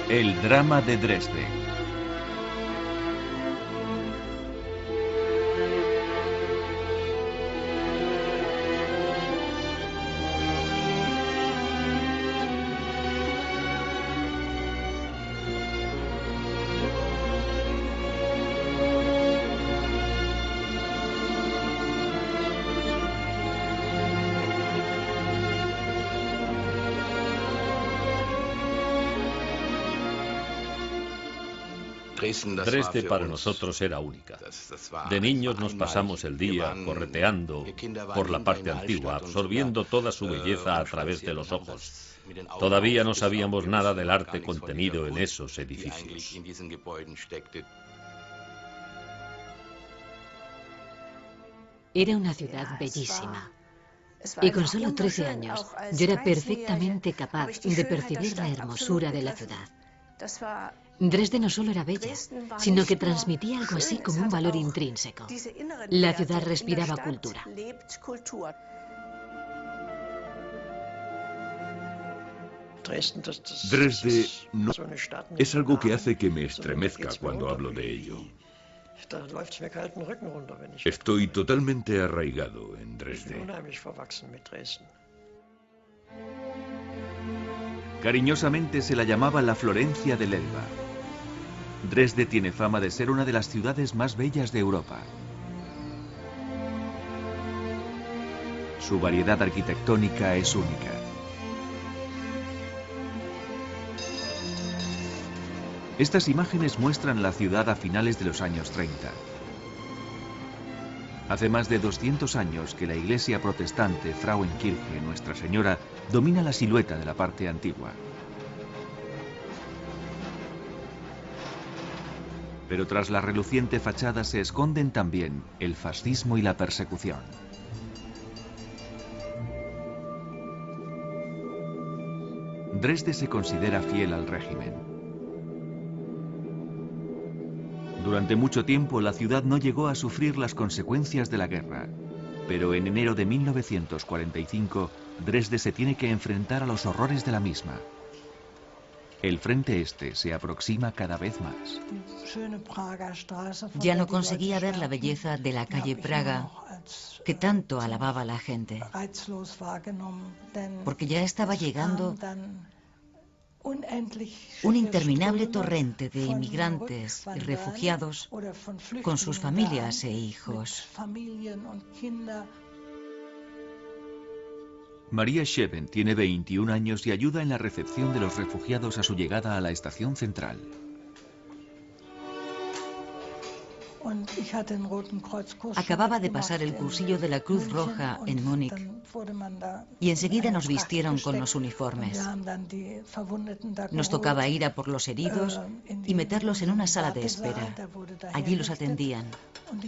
El drama de Dresde. Dresde para nosotros era única. De niños nos pasamos el día correteando por la parte antigua, absorbiendo toda su belleza a través de los ojos. Todavía no sabíamos nada del arte contenido en esos edificios. Era una ciudad bellísima. Y con solo 13 años, yo era perfectamente capaz de percibir la hermosura de la ciudad. Dresde no solo era bella, sino que transmitía algo así como un valor intrínseco. La ciudad respiraba cultura. Dresde no es algo que hace que me estremezca cuando hablo de ello. Estoy totalmente arraigado en Dresde. Cariñosamente se la llamaba la Florencia del Elba. Dresde tiene fama de ser una de las ciudades más bellas de Europa. Su variedad arquitectónica es única. Estas imágenes muestran la ciudad a finales de los años 30. Hace más de 200 años que la iglesia protestante Frauenkirche, Nuestra Señora, domina la silueta de la parte antigua. Pero tras la reluciente fachada se esconden también el fascismo y la persecución. Dresde se considera fiel al régimen. Durante mucho tiempo la ciudad no llegó a sufrir las consecuencias de la guerra, pero en enero de 1945 Dresde se tiene que enfrentar a los horrores de la misma. El frente este se aproxima cada vez más. Ya no conseguía ver la belleza de la calle Praga que tanto alababa la gente, porque ya estaba llegando un interminable torrente de inmigrantes y refugiados con sus familias e hijos. María Scheven tiene 21 años y ayuda en la recepción de los refugiados a su llegada a la estación central. Acababa de pasar el cursillo de la Cruz Roja en Múnich y enseguida nos vistieron con los uniformes. Nos tocaba ir a por los heridos y meterlos en una sala de espera. Allí los atendían.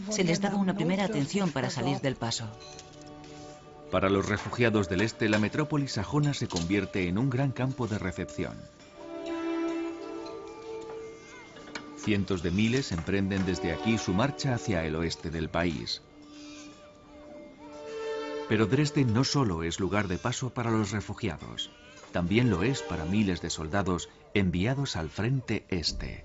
Se les daba una primera atención para salir del paso. Para los refugiados del este, la metrópoli sajona se convierte en un gran campo de recepción. Cientos de miles emprenden desde aquí su marcha hacia el oeste del país. Pero Dresde no solo es lugar de paso para los refugiados, también lo es para miles de soldados enviados al frente este.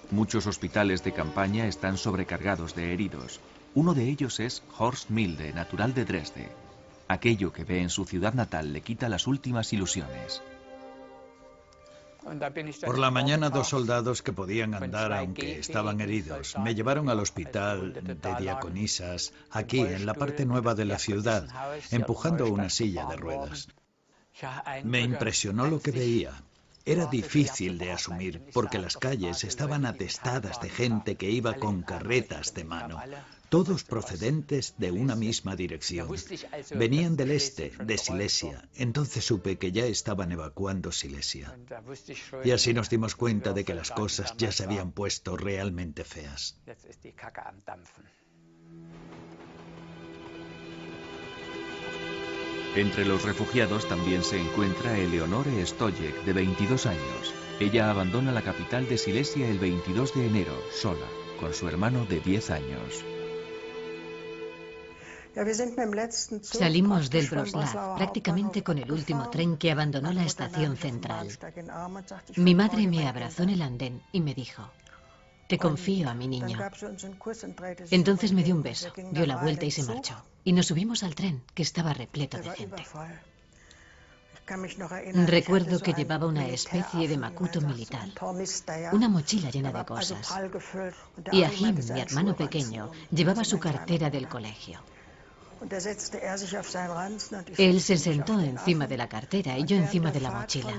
Muchos hospitales de campaña están sobrecargados de heridos. Uno de ellos es Horst Milde, natural de Dresde. Aquello que ve en su ciudad natal le quita las últimas ilusiones. Por la mañana 2 soldados que podían andar aunque estaban heridos me llevaron al hospital de diaconisas aquí en la parte nueva de la ciudad, empujando una silla de ruedas. Me impresionó lo que veía. Era difícil de asumir porque las calles estaban atestadas de gente que iba con carretas de mano, todos procedentes de una misma dirección. Venían del este, de Silesia. Entonces supe que ya estaban evacuando Silesia. Y así nos dimos cuenta de que las cosas ya se habían puesto realmente feas. Entre los refugiados también se encuentra Eleonore Stojek, de 22 años. Ella abandona la capital de Silesia el 22 de enero, sola, con su hermano de 10 años. Salimos del Wrocław prácticamente con el último tren que abandonó la estación central. Mi madre me abrazó en el andén y me dijo: te confío a mi niño. Entonces me dio un beso, dio la vuelta y se marchó. Y nos subimos al tren, que estaba repleto de gente. Recuerdo que llevaba una especie de macuto militar, una mochila llena de cosas. Y Achim, mi hermano pequeño, llevaba su cartera del colegio. Él se sentó encima de la cartera y yo encima de la mochila.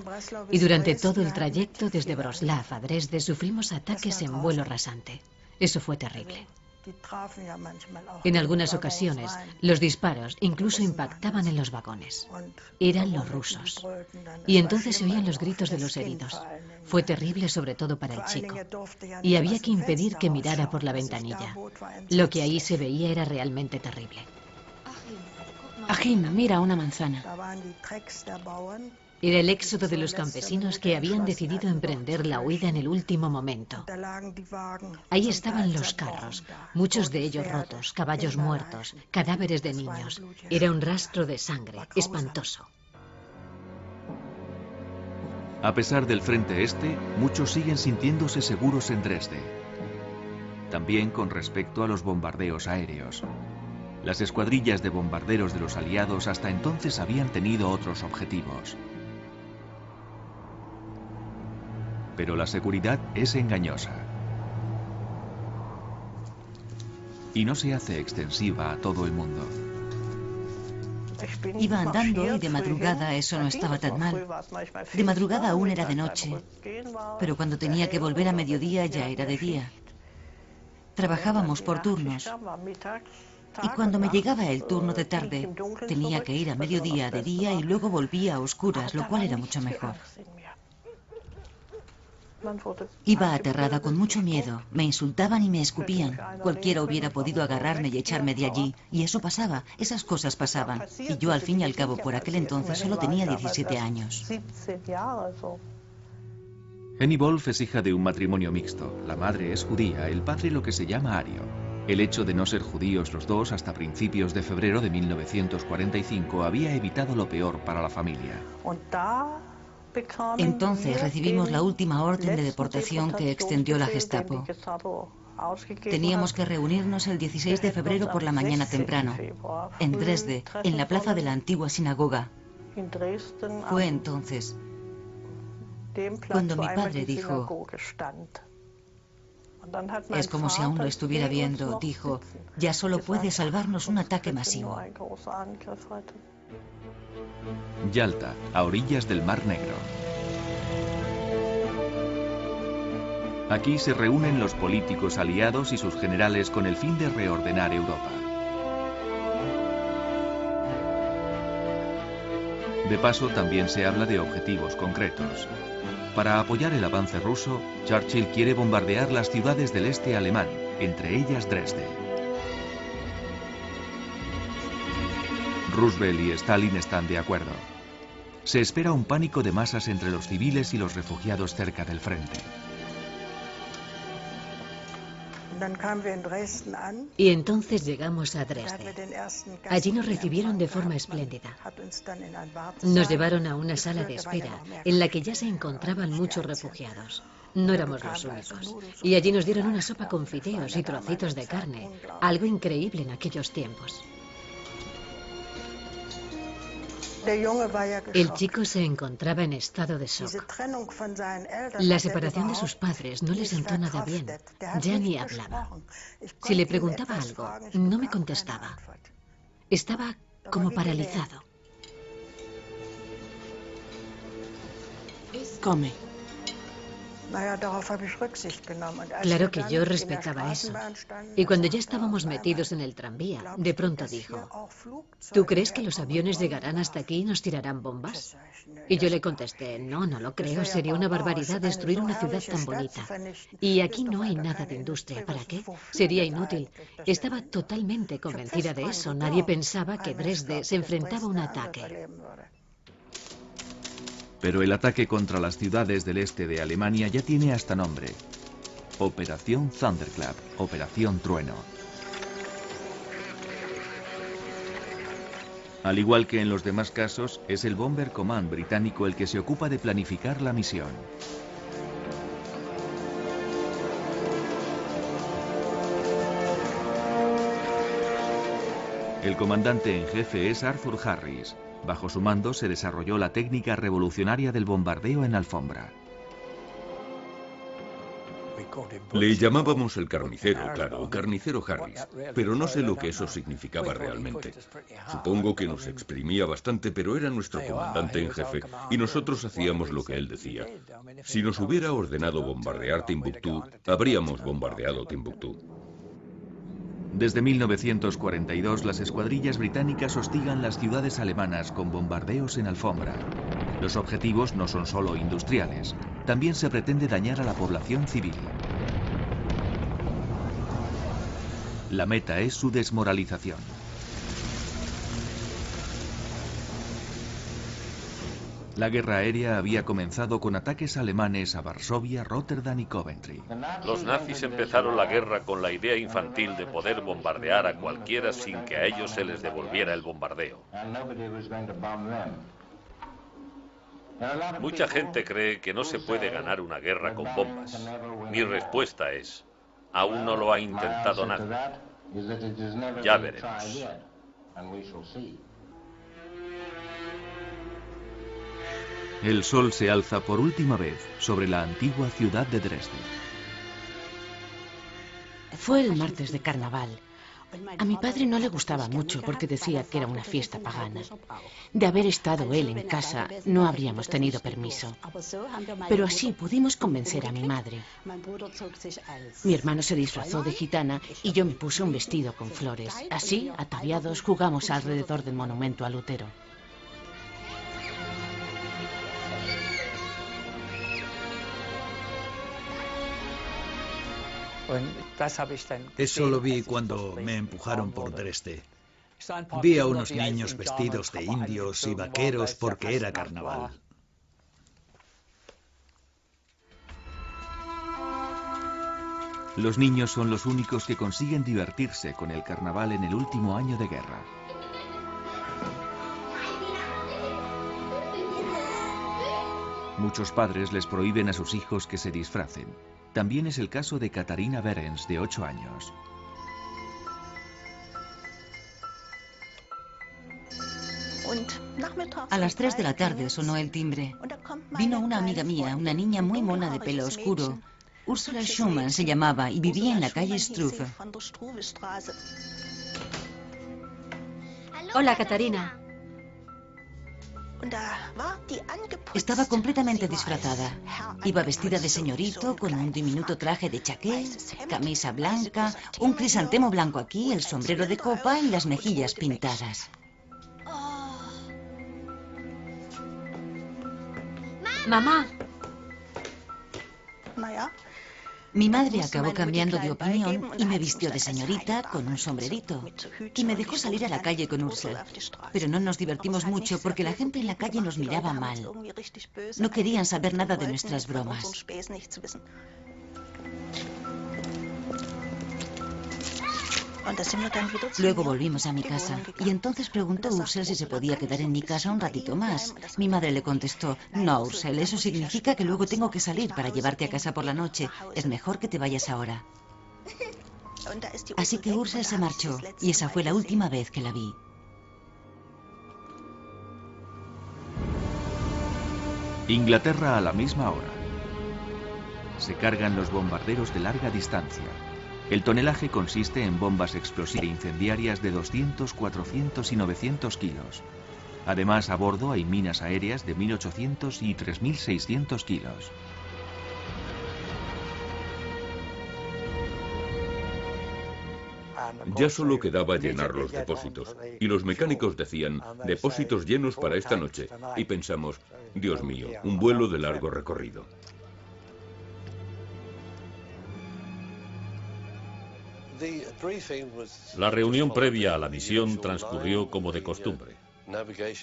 Y durante todo el trayecto desde Wrocław a Dresde sufrimos ataques en vuelo rasante. Eso fue terrible. En algunas ocasiones, los disparos incluso impactaban en los vagones. Eran los rusos. Y entonces se oían los gritos de los heridos. Fue terrible, sobre todo para el chico. Y había que impedir que mirara por la ventanilla. Lo que ahí se veía era realmente terrible. Achim, mira una manzana. Era el éxodo de los campesinos que habían decidido emprender la huida en el último momento. Ahí estaban los carros, muchos de ellos rotos, caballos muertos, cadáveres de niños. Era un rastro de sangre, espantoso. A pesar del frente este, muchos siguen sintiéndose seguros en Dresde. También con respecto a los bombardeos aéreos. Las escuadrillas de bombarderos de los aliados hasta entonces habían tenido otros objetivos. Pero la seguridad es engañosa. Y no se hace extensiva a todo el mundo. Iba andando y de madrugada eso no estaba tan mal. De madrugada aún era de noche, pero cuando tenía que volver a mediodía ya era de día. Trabajábamos por turnos. Y cuando me llegaba el turno de tarde, tenía que ir a mediodía de día y luego volvía a oscuras, lo cual era mucho mejor. Iba aterrada con mucho miedo, me insultaban y me escupían. Cualquiera hubiera podido agarrarme y echarme de allí, y eso pasaba, esas cosas pasaban. Y yo al fin y al cabo por aquel entonces solo tenía 17 años. Henny Wolf es hija de un matrimonio mixto. La madre es judía, el padre lo que se llama ario. El hecho de no ser judíos los dos hasta principios de febrero de 1945 había evitado lo peor para la familia. Entonces recibimos la última orden de deportación que extendió la Gestapo. Teníamos que reunirnos el 16 de febrero por la mañana temprano, en Dresde, en la plaza de la antigua sinagoga. Fue entonces cuando mi padre dijo: es como si aún lo estuviera viendo, dijo: ya solo puede salvarnos un ataque masivo. Yalta, a orillas del Mar Negro. Aquí se reúnen los políticos aliados y sus generales con el fin de reordenar Europa. De paso, también se habla de objetivos concretos. Para apoyar el avance ruso, Churchill quiere bombardear las ciudades del este alemán, entre ellas Dresde. Roosevelt y Stalin están de acuerdo. Se espera un pánico de masas entre los civiles y los refugiados cerca del frente. Y entonces llegamos a Dresde. Allí nos recibieron de forma espléndida. Nos llevaron a una sala de espera en la que ya se encontraban muchos refugiados. No éramos los únicos. Y allí nos dieron una sopa con fideos y trocitos de carne, algo increíble en aquellos tiempos. El chico se encontraba en estado de shock. La separación de sus padres no le sentó nada bien. Ya ni hablaba. Si le preguntaba algo, no me contestaba. Estaba como paralizado. Come. Claro que yo respetaba eso. Y cuando ya estábamos metidos en el tranvía, de pronto dijo: ¿tú crees que los aviones llegarán hasta aquí y nos tirarán bombas? Y yo le contesté: no, no lo creo, sería una barbaridad destruir una ciudad tan bonita. Y aquí no hay nada de industria, ¿para qué? Sería inútil. Estaba totalmente convencida de eso, nadie pensaba que Dresde se enfrentaba a un ataque. Pero el ataque contra las ciudades del este de Alemania ya tiene hasta nombre: Operación Thunderclap, Operación Trueno. Al igual que en los demás casos, es el Bomber Command británico el que se ocupa de planificar la misión. El comandante en jefe es Arthur Harris. Bajo su mando se desarrolló la técnica revolucionaria del bombardeo en alfombra. Le llamábamos el carnicero, claro, carnicero Harris, pero no sé lo que eso significaba realmente. Supongo que nos exprimía bastante, pero era nuestro comandante en jefe y nosotros hacíamos lo que él decía. Si nos hubiera ordenado bombardear Timbuktu, habríamos bombardeado Timbuktu. Desde 1942, las escuadrillas británicas hostigan las ciudades alemanas con bombardeos en alfombra. Los objetivos no son solo industriales, también se pretende dañar a la población civil. La meta es su desmoralización. La guerra aérea había comenzado con ataques alemanes a Varsovia, Rotterdam y Coventry. Los nazis empezaron la guerra con la idea infantil de poder bombardear a cualquiera sin que a ellos se les devolviera el bombardeo. Mucha gente cree que no se puede ganar una guerra con bombas. Mi respuesta es, aún no lo ha intentado nadie. Ya veremos. El sol se alza por última vez sobre la antigua ciudad de Dresde. Fue el martes de carnaval. A mi padre no le gustaba mucho porque decía que era una fiesta pagana. De haber estado él en casa, no habríamos tenido permiso. Pero así pudimos convencer a mi madre. Mi hermano se disfrazó de gitana y yo me puse un vestido con flores. Así, ataviados, jugamos alrededor del monumento a Lutero. Eso lo vi cuando me empujaron por Dresde. Vi a unos niños vestidos de indios y vaqueros porque era carnaval. Los niños son los únicos que consiguen divertirse con el carnaval en el último año de guerra. Muchos padres les prohíben a sus hijos que se disfracen. También es el caso de Katharina Behrens, de 8 años. A las 3 de la tarde sonó el timbre. Vino una amiga mía, una niña muy mona de pelo oscuro. Ursula Schumann se llamaba y vivía en la calle Struve. Hola, Katharina. Estaba completamente disfrazada. Iba vestida de señorito, con un diminuto traje de chaqué, camisa blanca, un crisantemo blanco aquí, el sombrero de copa y las mejillas pintadas. Mamá. Mi madre acabó cambiando de opinión y me vistió de señorita con un sombrerito y me dejó salir a la calle con Ursula. Pero no nos divertimos mucho porque la gente en la calle nos miraba mal. No querían saber nada de nuestras bromas. Luego volvimos a mi casa y entonces preguntó Ursel si se podía quedar en mi casa un ratito más. Mi madre le contestó, no, Ursel, eso significa que luego tengo que salir para llevarte a casa por la noche. Es mejor que te vayas ahora. Así que Ursel se marchó y esa fue la última vez que la vi. Inglaterra a la misma hora. Se cargan los bombarderos de larga distancia. El tonelaje consiste en bombas explosivas e incendiarias de 200, 400 y 900 kilos. Además, a bordo hay minas aéreas de 1.800 y 3.600 kilos. Ya solo quedaba llenar los depósitos. Y los mecánicos decían, depósitos llenos para esta noche. Y pensamos, Dios mío, un vuelo de largo recorrido. La reunión previa a la misión transcurrió como de costumbre.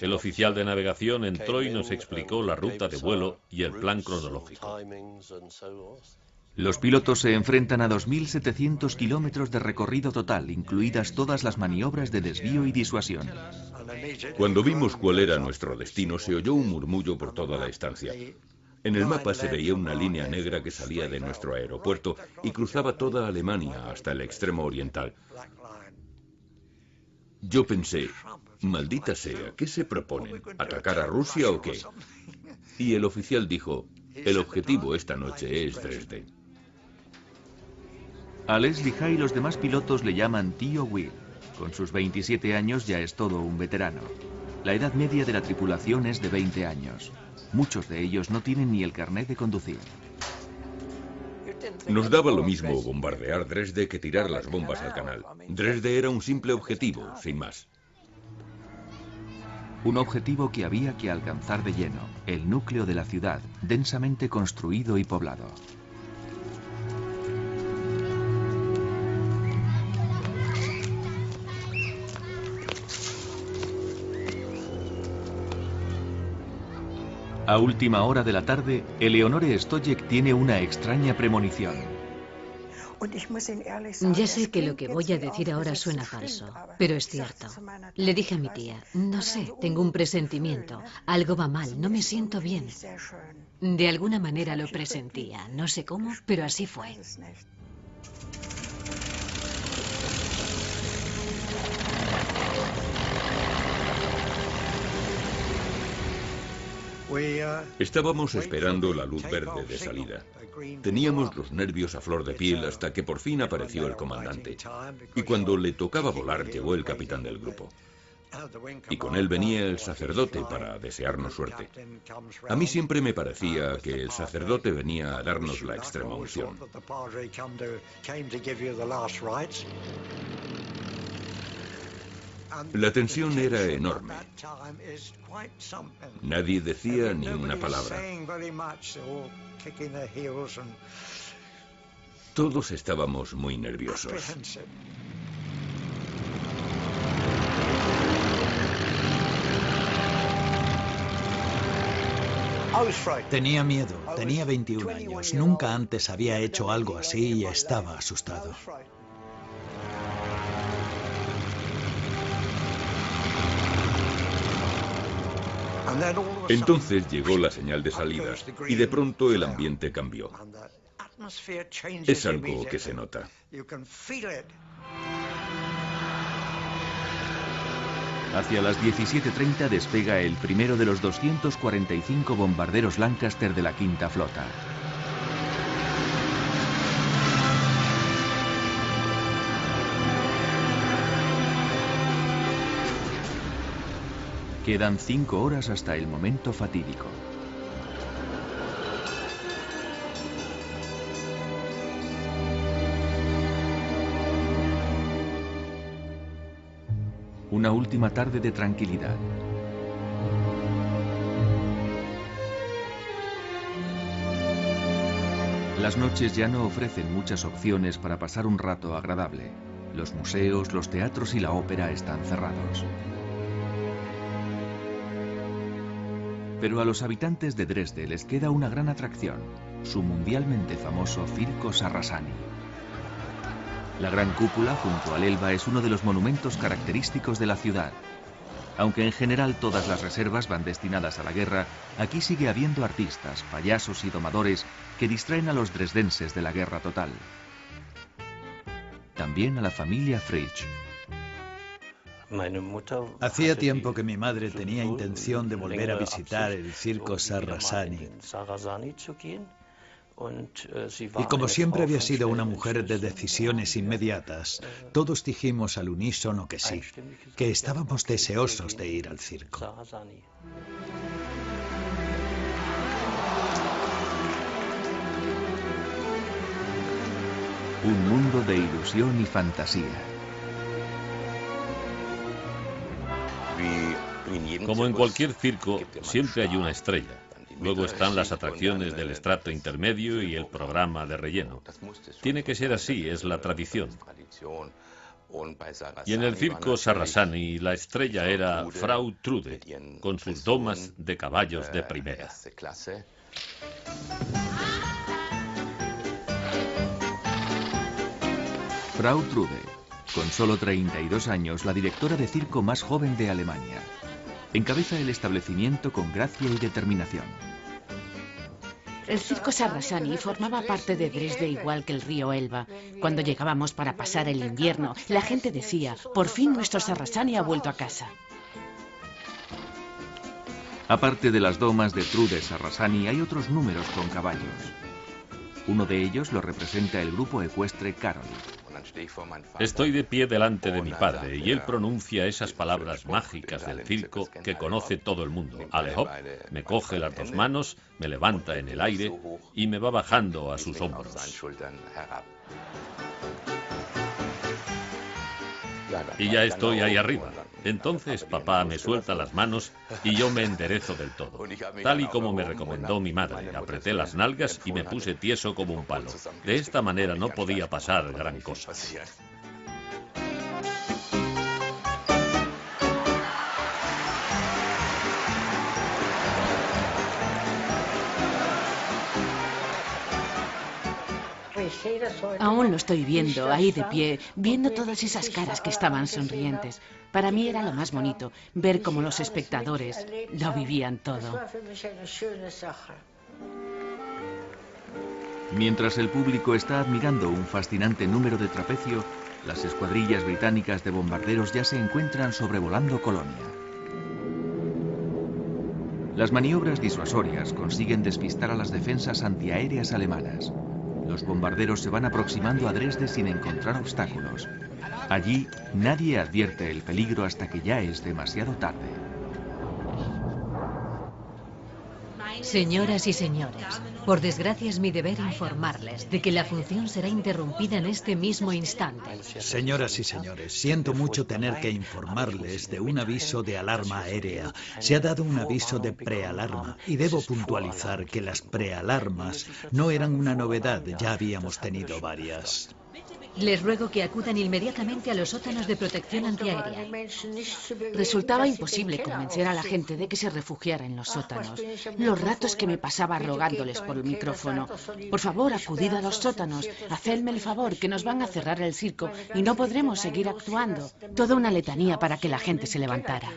El oficial de navegación entró y nos explicó la ruta de vuelo y el plan cronológico. Los pilotos se enfrentan a 2.700 kilómetros de recorrido total, incluidas todas las maniobras de desvío y disuasión. Cuando vimos cuál era nuestro destino, se oyó un murmullo por toda la estancia. En el mapa se veía una línea negra que salía de nuestro aeropuerto y cruzaba toda Alemania hasta el extremo oriental. Yo pensé, maldita sea, ¿qué se proponen? ¿Atacar a Rusia o qué? Y el oficial dijo, el objetivo esta noche es Dresde. A Leslie High los demás pilotos le llaman Tío Will. Con sus 27 años ya es todo un veterano. La edad media de la tripulación es de 20 años. Muchos de ellos no tienen ni el carnet de conducir. Nos daba lo mismo bombardear Dresde que tirar las bombas al canal. Dresde era un simple objetivo, sin más. Un objetivo que había que alcanzar de lleno, el núcleo de la ciudad, densamente construido y poblado. A última hora de la tarde, Eleonore Stojek tiene una extraña premonición. Ya sé que lo que voy a decir ahora suena falso, pero es cierto. Le dije a mi tía, no sé, tengo un presentimiento, algo va mal, no me siento bien. De alguna manera lo presentía, no sé cómo, pero así fue. Estábamos esperando la luz verde de salida. Teníamos los nervios a flor de piel hasta que por fin apareció el comandante. Y cuando le tocaba volar, llegó el capitán del grupo. Y con él venía el sacerdote para desearnos suerte. A mí siempre me parecía que el sacerdote venía a darnos la extrema unción. La tensión era enorme. Nadie decía ni una palabra. Todos estábamos muy nerviosos. Tenía miedo, tenía 21 años. Nunca antes había hecho algo así y estaba asustado. Entonces llegó la señal de salida y de pronto el ambiente cambió. Es algo que se nota. Hacia las 17:30 despega el primero de los 245 bombarderos Lancaster de la Quinta Flota. Quedan 5 horas hasta el momento fatídico. Una última tarde de tranquilidad. Las noches ya no ofrecen muchas opciones para pasar un rato agradable. Los museos, los teatros y la ópera están cerrados. Pero a los habitantes de Dresde les queda una gran atracción, su mundialmente famoso Circo Sarrasani. La gran cúpula junto al Elba es uno de los monumentos característicos de la ciudad. Aunque en general todas las reservas van destinadas a la guerra, aquí sigue habiendo artistas, payasos y domadores que distraen a los dresdenses de la guerra total. También a la familia Fritsch. Hacía tiempo que mi madre tenía intención de volver a visitar el Circo Sarrasani. Y como siempre había sido una mujer de decisiones inmediatas, todos dijimos al unísono que sí, que estábamos deseosos de ir al circo. Un mundo de ilusión y fantasía. Como en cualquier circo, siempre hay una estrella. Luego están las atracciones del estrato intermedio y el programa de relleno. Tiene que ser así, es la tradición. Y en el circo Sarrasani la estrella era Frau Trude, con sus domas de caballos de primera. Frau Trude, con solo 32 años, la directora de circo más joven de Alemania. Encabeza el establecimiento con gracia y determinación. El circo Sarrasani formaba parte de Dresde igual que el río Elba. Cuando llegábamos para pasar el invierno, la gente decía, por fin nuestro Sarrasani ha vuelto a casa. Aparte de las domas de Trude Sarrasani, hay otros números con caballos. Uno de ellos lo representa el grupo ecuestre Caroli. Estoy de pie delante de mi padre y él pronuncia esas palabras mágicas del circo que conoce todo el mundo. Alle hopp, me coge las dos manos, me levanta en el aire y me va bajando a sus hombros. Y ya estoy ahí arriba. Entonces papá me suelta las manos y yo me enderezo del todo. Tal y como me recomendó mi madre, apreté las nalgas y me puse tieso como un palo. De esta manera no podía pasar gran cosa. Aún lo estoy viendo, ahí de pie, viendo todas esas caras que estaban sonrientes. Para mí era lo más bonito, ver cómo los espectadores lo vivían todo. Mientras el público está admirando un fascinante número de trapecio, las escuadrillas británicas de bombarderos ya se encuentran sobrevolando Colonia. Las maniobras disuasorias consiguen despistar a las defensas antiaéreas alemanas. Los bombarderos se van aproximando a Dresde sin encontrar obstáculos. Allí, nadie advierte el peligro hasta que ya es demasiado tarde. Señoras y señores, por desgracia es mi deber informarles de que la función será interrumpida en este mismo instante. Señoras y señores, siento mucho tener que informarles de un aviso de alarma aérea. Se ha dado un aviso de prealarma y debo puntualizar que las prealarmas no eran una novedad, ya habíamos tenido varias. Les ruego que acudan inmediatamente a los sótanos de protección antiaérea. Resultaba imposible convencer a la gente de que se refugiara en los sótanos. Los ratos que me pasaba rogándoles por el micrófono. Por favor, acudid a los sótanos. Hacedme el favor, que nos van a cerrar el circo y no podremos seguir actuando. Toda una letanía para que la gente se levantara.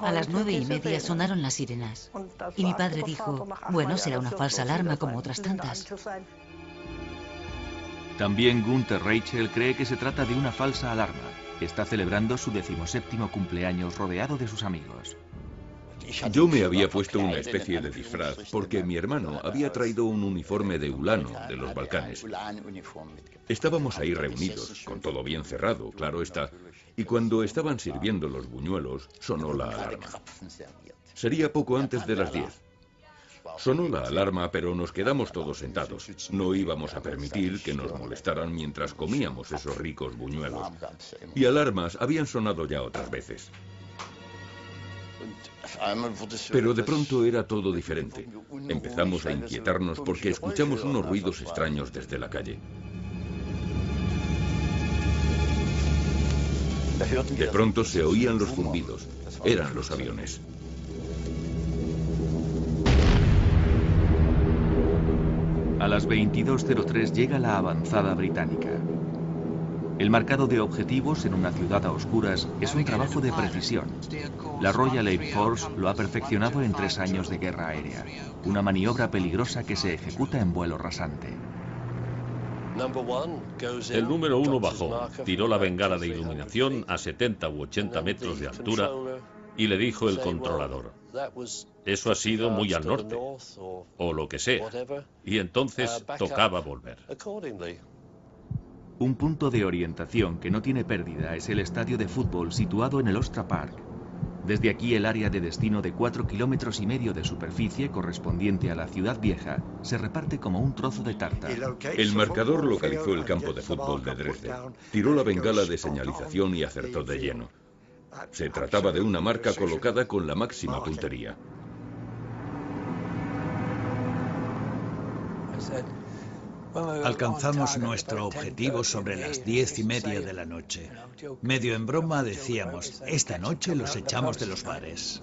A las 9:30 sonaron las sirenas. Y mi padre dijo, bueno, será una falsa alarma como otras tantas. También Gunther Reichel cree que se trata de una falsa alarma. Está celebrando su 17º cumpleaños rodeado de sus amigos. Yo me había puesto una especie de disfraz porque mi hermano había traído un uniforme de ulano de los Balcanes. Estábamos ahí reunidos, con todo bien cerrado, claro está, y cuando estaban sirviendo los buñuelos, sonó la alarma. Sería poco antes de las 10. Sonó la alarma, pero nos quedamos todos sentados. No íbamos a permitir que nos molestaran mientras comíamos esos ricos buñuelos. Y alarmas habían sonado ya otras veces. Pero de pronto era todo diferente. Empezamos a inquietarnos porque escuchamos unos ruidos extraños desde la calle. De pronto se oían los zumbidos. Eran los aviones. A las 22:03 llega la avanzada británica. El marcado de objetivos en una ciudad a oscuras es un trabajo de precisión. La Royal Air Force lo ha perfeccionado en 3 años de guerra aérea. Una maniobra peligrosa que se ejecuta en vuelo rasante. El número 1 bajó, tiró la bengala de iluminación a 70 u 80 metros de altura y le dijo el controlador, eso ha sido muy al norte, o lo que sea, y entonces tocaba volver. Un punto de orientación que no tiene pérdida es el estadio de fútbol situado en el Ostra Park. Desde aquí el área de destino de 4,5 kilómetros de superficie correspondiente a la ciudad vieja se reparte como un trozo de tarta. El marcador localizó el campo de fútbol de Dresde, tiró la bengala de señalización y acertó de lleno. Se trataba de una marca colocada con la máxima puntería. Alcanzamos nuestro objetivo sobre las 10:30 de la noche. Medio en broma decíamos, esta noche los echamos de los bares.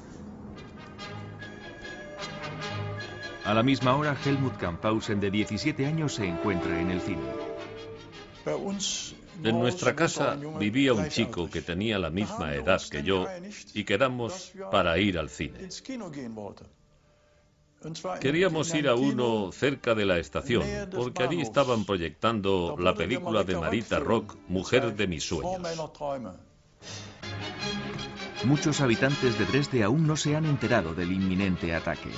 A la misma hora, Helmut Kamphausen, de 17 años, se encuentra en el cine. En nuestra casa vivía un chico que tenía la misma edad que yo y quedamos para ir al cine. Queríamos ir a uno cerca de la estación, porque allí estaban proyectando la película de Marita Rock, Mujer de mis sueños. Muchos habitantes de Dresde aún no se han enterado del inminente ataque.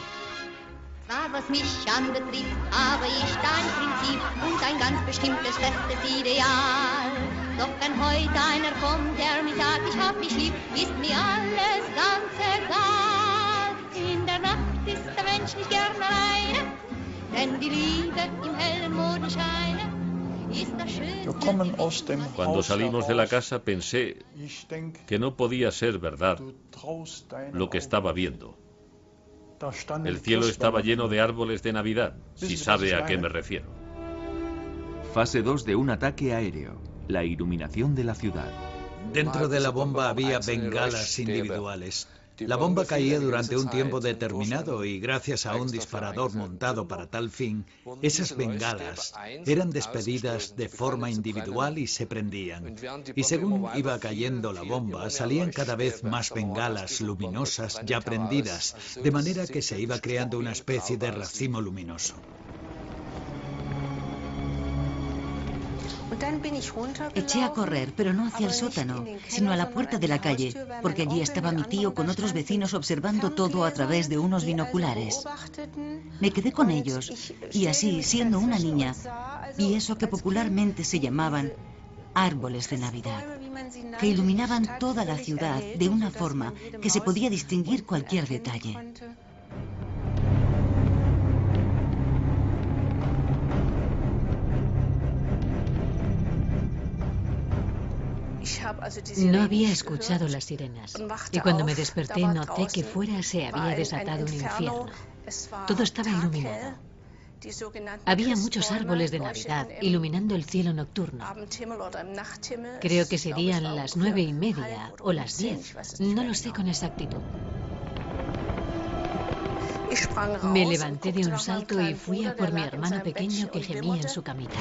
Was mich anbetrifft, habe ich da ein Prinzip und ein ganz bestimmtes festes Ideal. Doch wenn heute einer kommt, der mir sagt, ich hab mich lieb, ist mir alles ganz egal. In der Nacht ist der Mensch nicht gern alleine, denn die Liebe im hellen Mondenscheine ist das Schönste. Cuando salimos de la casa pensé que no podía ser verdad lo que estaba viendo. El cielo estaba lleno de árboles de Navidad, si sabe a qué me refiero. Fase 2 de un ataque aéreo, la iluminación de la ciudad. Dentro de la bomba había bengalas individuales. La bomba caía durante un tiempo determinado y gracias a un disparador montado para tal fin, esas bengalas eran despedidas de forma individual y se prendían. Y según iba cayendo la bomba, salían cada vez más bengalas luminosas ya prendidas, de manera que se iba creando una especie de racimo luminoso. Eché a correr, pero no hacia el sótano, sino a la puerta de la calle, porque allí estaba mi tío con otros vecinos observando todo a través de unos binoculares. Me quedé con ellos, y así, siendo una niña, vi eso que popularmente se llamaban árboles de Navidad, que iluminaban toda la ciudad de una forma que se podía distinguir cualquier detalle. No había escuchado las sirenas y cuando me desperté noté que fuera se había desatado un infierno. Todo estaba iluminado. Había muchos árboles de Navidad iluminando el cielo nocturno. Creo que serían las 9:30 o las 10. No lo sé con exactitud. Me levanté de un salto y fui a por mi hermano pequeño que gemía en su camita.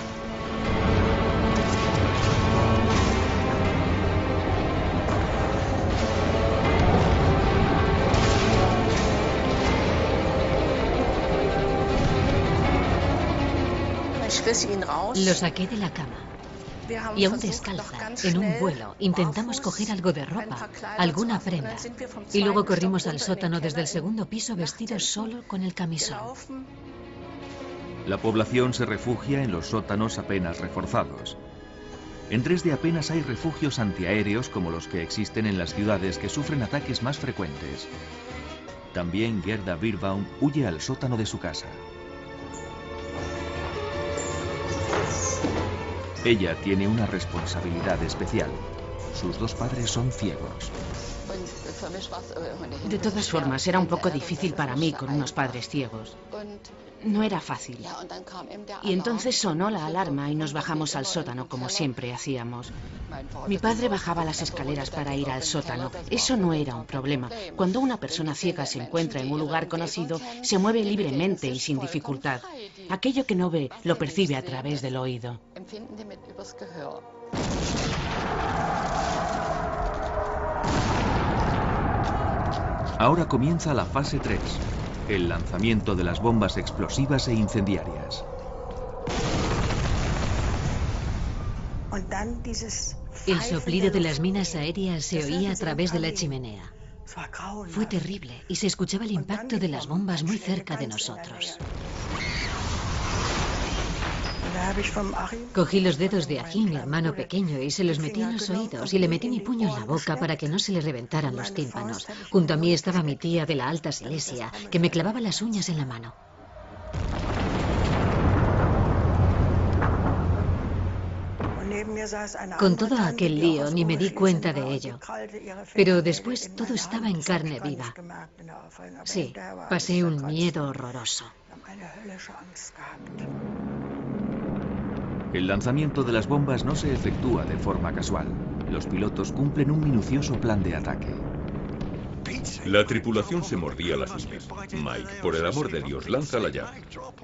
Lo saqué de la cama y aún descalza, en un vuelo, intentamos coger algo de ropa, alguna prenda, y luego corrimos al sótano desde el segundo piso vestidos solo con el camisón. La población se refugia en los sótanos apenas reforzados. En Dresde apenas hay refugios antiaéreos como los que existen en las ciudades que sufren ataques más frecuentes. También Gerda Birbaum huye al sótano de su casa. Ella tiene una responsabilidad especial. Sus dos padres son ciegos. De todas formas, era un poco difícil para mí con unos padres ciegos. No era fácil. Y entonces sonó la alarma y nos bajamos al sótano, como siempre hacíamos. Mi padre bajaba las escaleras para ir al sótano. Eso no era un problema. Cuando una persona ciega se encuentra en un lugar conocido, se mueve libremente y sin dificultad. Aquello que no ve, lo percibe a través del oído. Ahora comienza la fase 3, el lanzamiento de las bombas explosivas e incendiarias. El soplido de las minas aéreas se oía a través de la chimenea. Fue terrible y se escuchaba el impacto de las bombas muy cerca de nosotros. Cogí los dedos de Achim, mi hermano pequeño, y se los metí en los oídos y le metí mi puño en la boca para que no se le reventaran los tímpanos. Junto a mí estaba mi tía de la Alta Silesia, que me clavaba las uñas en la mano. Con todo aquel lío ni me di cuenta de ello, pero después todo estaba en carne viva. Sí, pasé un miedo horroroso. El lanzamiento de las bombas no se efectúa de forma casual. Los pilotos cumplen un minucioso plan de ataque. La tripulación se mordía las uñas. Mike, por el amor de Dios, lánzala ya.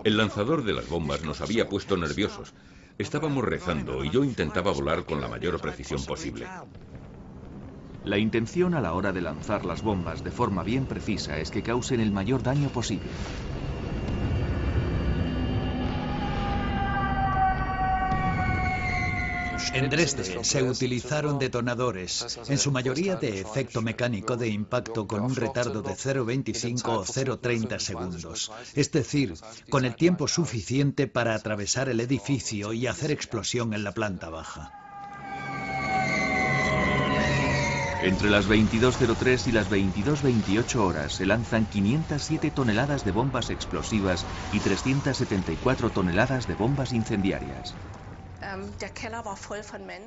El lanzador de las bombas nos había puesto nerviosos. Estábamos rezando y yo intentaba volar con la mayor precisión posible. La intención a la hora de lanzar las bombas de forma bien precisa es que causen el mayor daño posible. En Dresde se utilizaron detonadores, en su mayoría de efecto mecánico de impacto con un retardo de 0,25 o 0,30 segundos. Es decir, con el tiempo suficiente para atravesar el edificio y hacer explosión en la planta baja. Entre las 22:03 y las 22:28 horas se lanzan 507 toneladas de bombas explosivas y 374 toneladas de bombas incendiarias.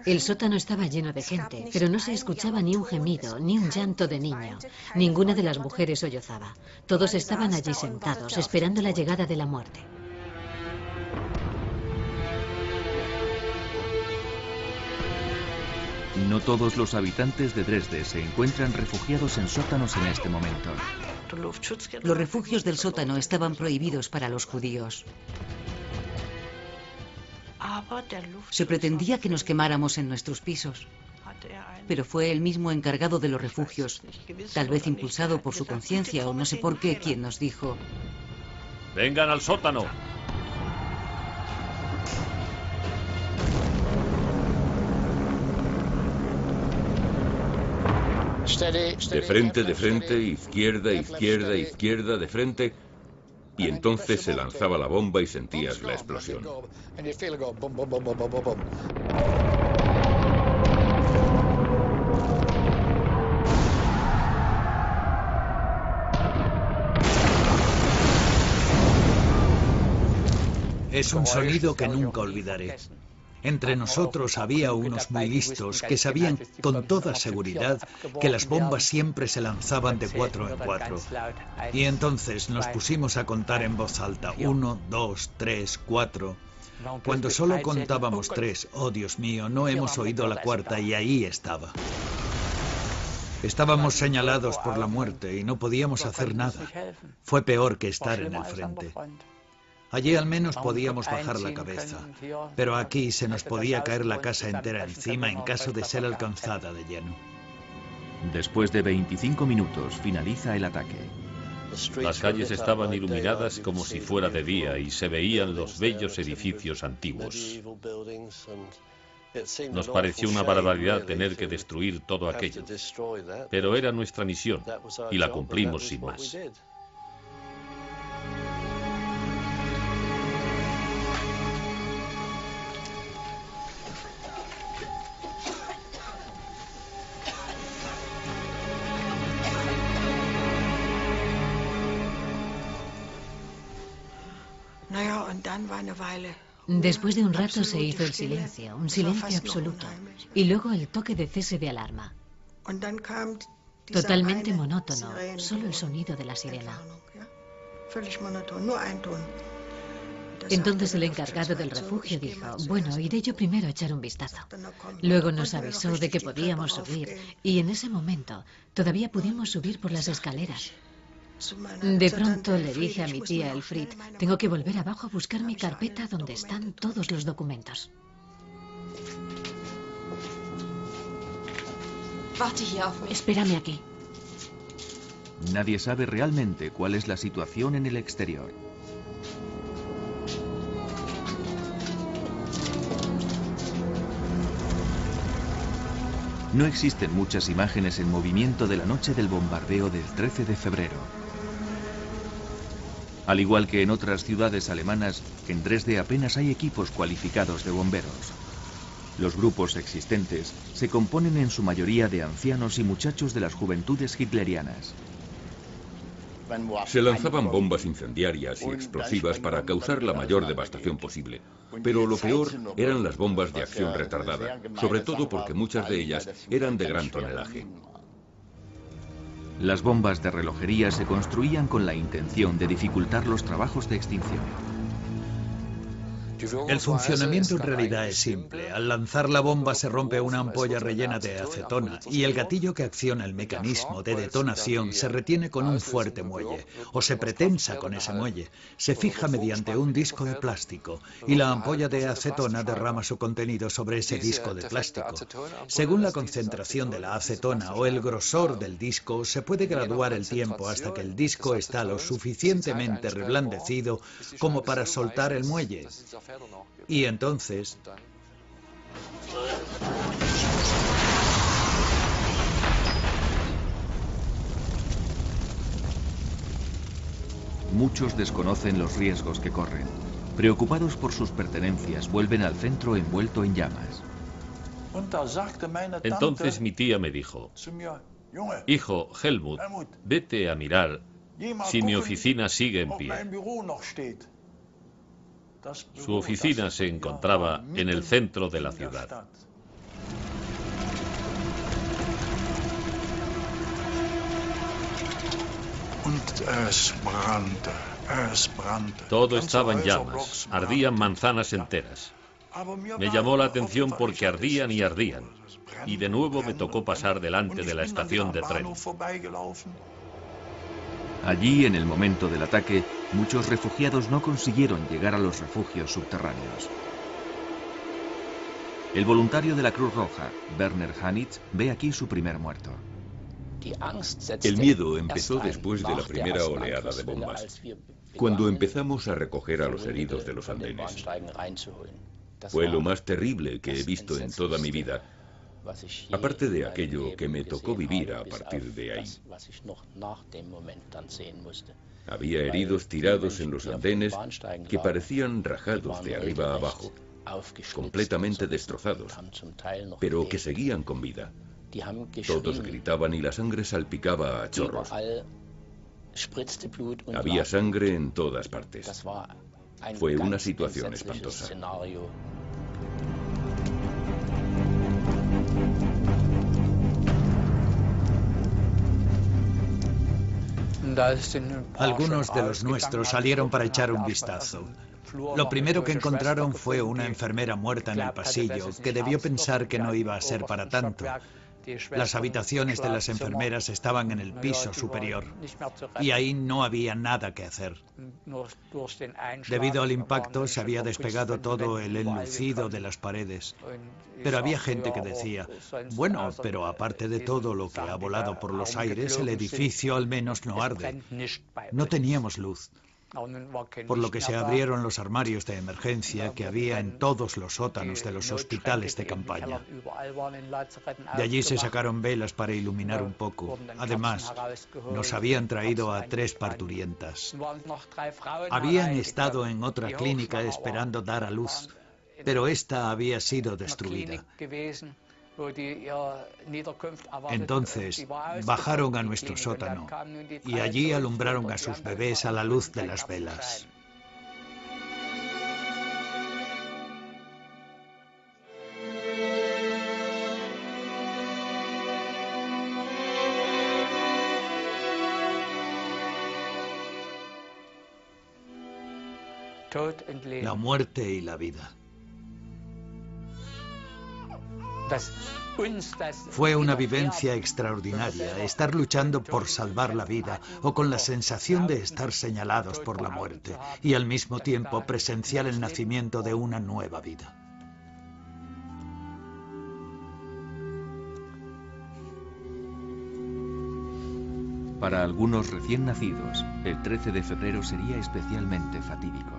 El sótano estaba lleno de gente, pero no se escuchaba ni un gemido, ni un llanto de niño. Ninguna de las mujeres sollozaba. Todos estaban allí sentados, esperando la llegada de la muerte. No todos los habitantes de Dresde se encuentran refugiados en sótanos en este momento. Los refugios del sótano estaban prohibidos para los judíos. Se pretendía que nos quemáramos en nuestros pisos, pero fue el mismo encargado de los refugios, tal vez impulsado por su conciencia o no sé por qué, quien nos dijo: ¡vengan al sótano! De frente, izquierda, izquierda, izquierda, de frente. Y entonces se lanzaba la bomba y sentías la explosión. Es un sonido que nunca olvidaré. Entre nosotros había unos muy listos que sabían con toda seguridad que las bombas siempre se lanzaban de 4 en 4. Y entonces nos pusimos a contar en voz alta: 1, 2, 3, 4. Cuando solo contábamos 3, oh Dios mío, no hemos oído la cuarta y ahí estaba. Estábamos señalados por la muerte y no podíamos hacer nada. Fue peor que estar en el frente. Allí al menos podíamos bajar la cabeza, pero aquí se nos podía caer la casa entera encima en caso de ser alcanzada de lleno. Después de 25 minutos finaliza el ataque. Las calles estaban iluminadas como si fuera de día y se veían los bellos edificios antiguos. Nos pareció una barbaridad tener que destruir todo aquello, pero era nuestra misión y la cumplimos sin más. Después de un rato se hizo el silencio, un silencio absoluto, y luego el toque de cese de alarma. Totalmente monótono, solo el sonido de la sirena. Entonces el encargado del refugio dijo: bueno, iré yo primero a echar un vistazo. Luego nos avisó de que podíamos subir, y en ese momento todavía pudimos subir por las escaleras. De pronto le dije a mi tía Elfried: tengo que volver abajo a buscar mi carpeta donde están todos los documentos. Espérame aquí. Nadie sabe realmente cuál es la situación en el exterior. No existen muchas imágenes en movimiento de la noche del bombardeo del 13 de febrero. Al igual que en otras ciudades alemanas, en Dresde apenas hay equipos cualificados de bomberos. Los grupos existentes se componen en su mayoría de ancianos y muchachos de las juventudes hitlerianas. Se lanzaban bombas incendiarias y explosivas para causar la mayor devastación posible. Pero lo peor eran las bombas de acción retardada, sobre todo porque muchas de ellas eran de gran tonelaje. Las bombas de relojería se construían con la intención de dificultar los trabajos de extinción. El funcionamiento en realidad es simple. Al lanzar la bomba se rompe una ampolla rellena de acetona y el gatillo que acciona el mecanismo de detonación se retiene con un fuerte muelle o se pretensa con ese muelle. Se fija mediante un disco de plástico y la ampolla de acetona derrama su contenido sobre ese disco de plástico. Según la concentración de la acetona o el grosor del disco, se puede graduar el tiempo hasta que el disco está lo suficientemente reblandecido como para soltar el muelle. Y entonces... Muchos desconocen los riesgos que corren. Preocupados por sus pertenencias, vuelven al centro envuelto en llamas. Entonces mi tía me dijo: hijo, Helmut, vete a mirar si mi oficina sigue en pie. Su oficina se encontraba en el centro de la ciudad. Todo estaba en llamas, ardían manzanas enteras. Me llamó la atención porque ardían y ardían, y de nuevo me tocó pasar delante de la estación de tren. Allí, en el momento del ataque, muchos refugiados no consiguieron llegar a los refugios subterráneos. El voluntario de la Cruz Roja, Werner Hanitz, ve aquí su primer muerto. El miedo empezó después de la primera oleada de bombas, cuando empezamos a recoger a los heridos de los andenes. Fue lo más terrible que he visto en toda mi vida, aparte de aquello que me tocó vivir a partir de ahí. Había heridos tirados en los andenes que parecían rajados de arriba a abajo, completamente destrozados, pero que seguían con vida. Todos gritaban y la sangre salpicaba a chorros. Había sangre en todas partes. Fue una situación espantosa. Algunos de los nuestros salieron para echar un vistazo. Lo primero que encontraron fue una enfermera muerta en el pasillo, que debió pensar que no iba a ser para tanto. Las habitaciones de las enfermeras estaban en el piso superior y ahí no había nada que hacer. Debido al impacto se había despegado todo el enlucido de las paredes. Pero había gente que decía: bueno, pero aparte de todo lo que ha volado por los aires, el edificio al menos no arde. No teníamos luz, por lo que se abrieron los armarios de emergencia que había en todos los sótanos de los hospitales de campaña. De allí se sacaron velas para iluminar un poco. Además, nos habían traído a 3 parturientas. Habían estado en otra clínica esperando dar a luz, pero esta había sido destruida. Entonces bajaron a nuestro sótano y allí alumbraron a sus bebés a la luz de las velas. La muerte y la vida. Fue una vivencia extraordinaria, estar luchando por salvar la vida o con la sensación de estar señalados por la muerte y al mismo tiempo presenciar el nacimiento de una nueva vida. Para algunos recién nacidos, el 13 de febrero sería especialmente fatídico.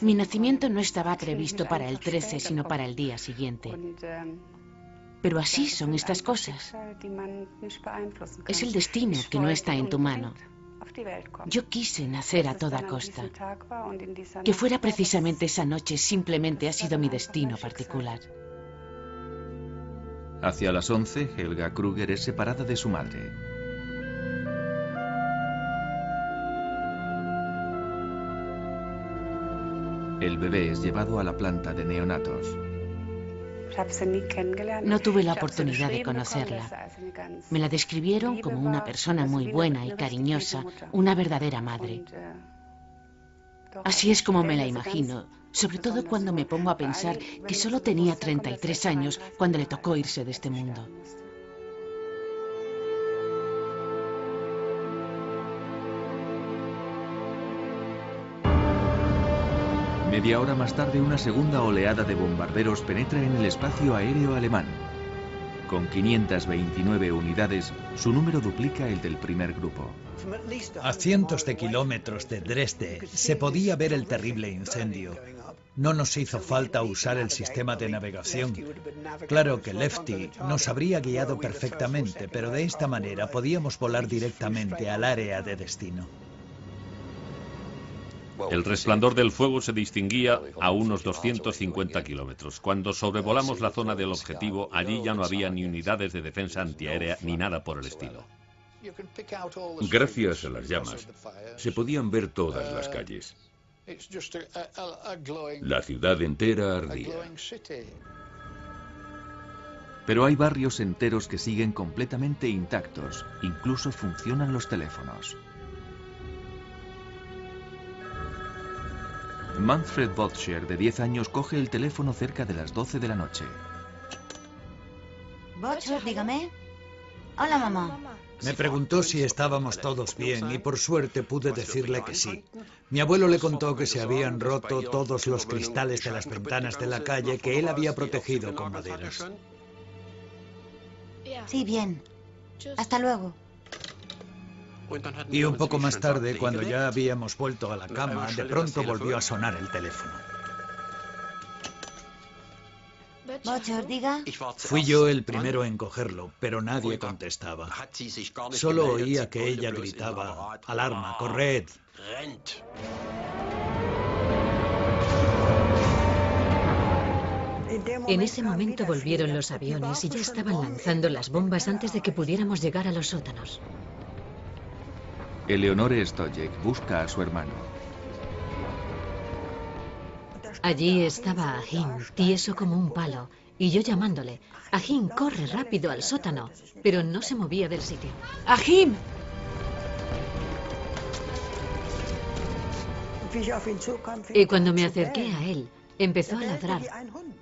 Mi nacimiento no estaba previsto para el 13, sino para el día siguiente. Pero así son estas cosas. Es el destino que no está en tu mano. Yo quise nacer a toda costa. Que fuera precisamente esa noche simplemente ha sido mi destino particular. Hacia las 11, Helga Kruger es separada de su madre. El bebé es llevado a la planta de neonatos. No tuve la oportunidad de conocerla. Me la describieron como una persona muy buena y cariñosa, una verdadera madre. Así es como me la imagino, sobre todo cuando me pongo a pensar que solo tenía 33 años cuando le tocó irse de este mundo. Media hora más tarde, una segunda oleada de bombarderos penetra en el espacio aéreo alemán. Con 529 unidades, su número duplica el del primer grupo. A cientos de kilómetros de Dresde se podía ver el terrible incendio. No nos hizo falta usar el sistema de navegación. Claro que Lefty nos habría guiado perfectamente, pero de esta manera podíamos volar directamente al área de destino. El resplandor del fuego se distinguía a unos 250 kilómetros. Cuando sobrevolamos la zona del objetivo, allí ya no había ni unidades de defensa antiaérea ni nada por el estilo. Gracias a las llamas, se podían ver todas las calles. La ciudad entera ardía. Pero hay barrios enteros que siguen completamente intactos. Incluso funcionan los teléfonos. Manfred Botscher, de 10 años, coge el teléfono cerca de las 12 de la noche. Botscher, dígame. Hola, mamá. Me preguntó si estábamos todos bien y por suerte pude decirle que sí. Mi abuelo le contó que se habían roto todos los cristales de las ventanas de la calle que él había protegido con maderas. Sí, bien. Hasta luego. Y un poco más tarde, cuando ya habíamos vuelto a la cama, de pronto volvió a sonar el teléfono. Botscher, diga. Fui yo el primero en cogerlo, pero nadie contestaba. Solo oía que ella gritaba: «Alarma, corred». En ese momento volvieron los aviones y ya estaban lanzando las bombas antes de que pudiéramos llegar a los sótanos. Eleonore Stojek busca a su hermano. Allí estaba Achim, tieso como un palo, y yo llamándole. Achim, corre rápido al sótano, pero no se movía del sitio. ¡Achim! Y cuando me acerqué a él, empezó a ladrar.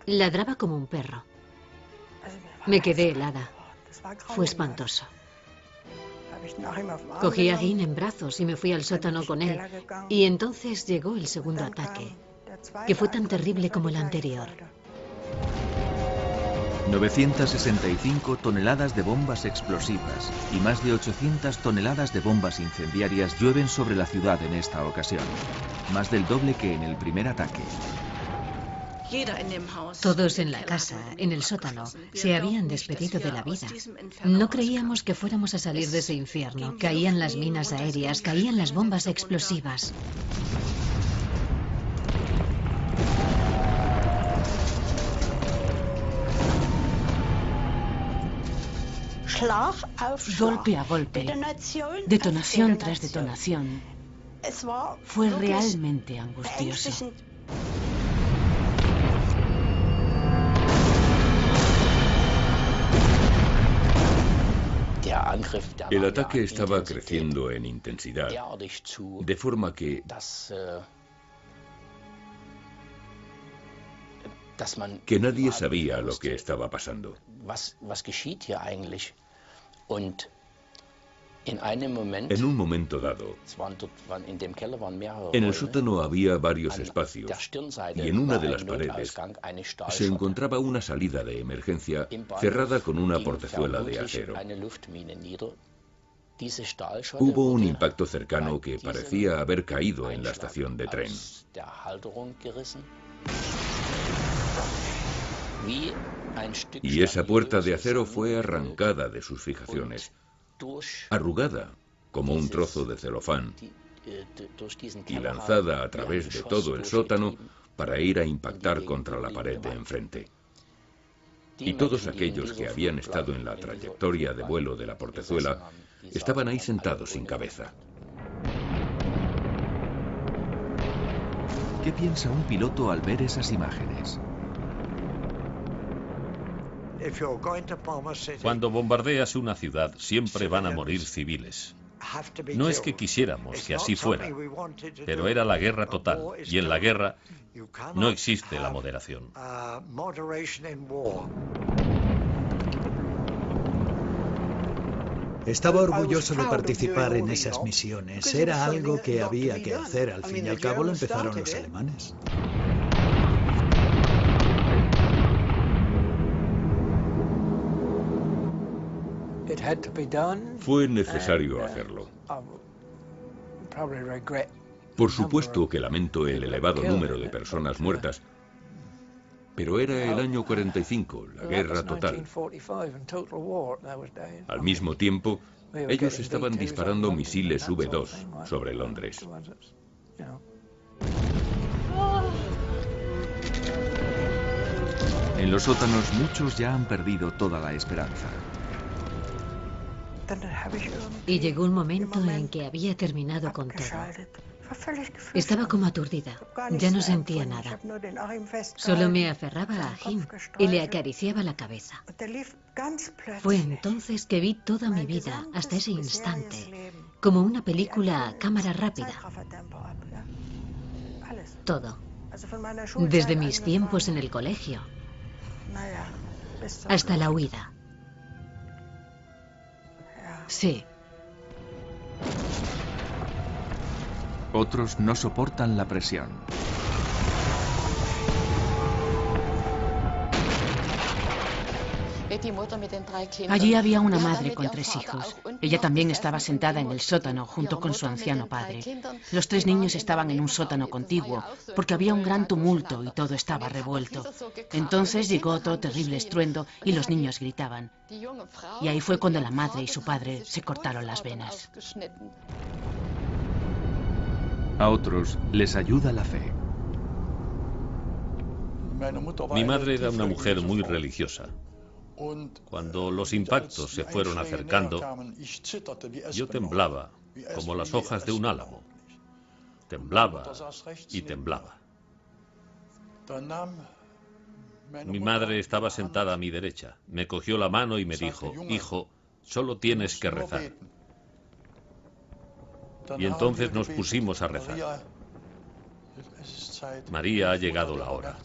Ladraba como un perro. Me quedé helada. Fue espantoso. Cogí a Achim en brazos y me fui al sótano con él. Y entonces llegó el segundo ataque, que fue tan terrible como el anterior. 965 toneladas de bombas explosivas y más de 800 toneladas de bombas incendiarias llueven sobre la ciudad en esta ocasión. Más del doble que en el primer ataque. Todos en la casa, en el sótano, se habían despedido de la vida. No creíamos que fuéramos a salir de ese infierno. Caían las minas aéreas, caían las bombas explosivas. Golpe a golpe, detonación tras detonación. Fue realmente angustioso. El ataque estaba creciendo en intensidad, de forma que nadie sabía lo que estaba pasando. En un momento dado, en el sótano había varios espacios y en una de las paredes se encontraba una salida de emergencia cerrada con una portezuela de acero. Hubo un impacto cercano que parecía haber caído en la estación de tren. Y esa puerta de acero fue arrancada de sus fijaciones, arrugada como un trozo de celofán y lanzada a través de todo el sótano para ir a impactar contra la pared de enfrente. Y todos aquellos que habían estado en la trayectoria de vuelo de la portezuela estaban ahí sentados sin cabeza. ¿Qué piensa un piloto al ver esas imágenes? Cuando bombardeas una ciudad, siempre van a morir civiles. No es que quisiéramos que así fuera, pero era la guerra total, y en la guerra no existe la moderación. Estaba orgulloso de participar en esas misiones. Era algo que había que hacer. Al fin y al cabo lo empezaron los alemanes. Fue necesario hacerlo. Por supuesto que lamento el elevado número de personas muertas, pero era el año 45, la guerra total. Al mismo tiempo, ellos estaban disparando misiles V2 sobre Londres. En los sótanos muchos ya han perdido toda la esperanza. Y llegó un momento en que había terminado con todo. Estaba como aturdida, ya no sentía nada. Solo me aferraba a Achim y le acariciaba la cabeza. Fue entonces que vi toda mi vida, hasta ese instante, como una película a cámara rápida. Todo. Desde mis tiempos en el colegio hasta la huida. Sí. Otros no soportan la presión. Allí había una madre con 3 hijos. Ella también estaba sentada en el sótano junto con su anciano padre. Los 3 niños estaban en un sótano contiguo porque había un gran tumulto y todo estaba revuelto. Entonces llegó otro terrible estruendo y los niños gritaban. Y ahí fue cuando la madre y su padre se cortaron las venas. A otros les ayuda la fe. Mi madre era una mujer muy religiosa. Cuando los impactos se fueron acercando, yo temblaba como las hojas de un álamo. Temblaba y temblaba. Mi madre estaba sentada a mi derecha. Me cogió la mano y me dijo: hijo, solo tienes que rezar. Y entonces nos pusimos a rezar. María, ha llegado la hora.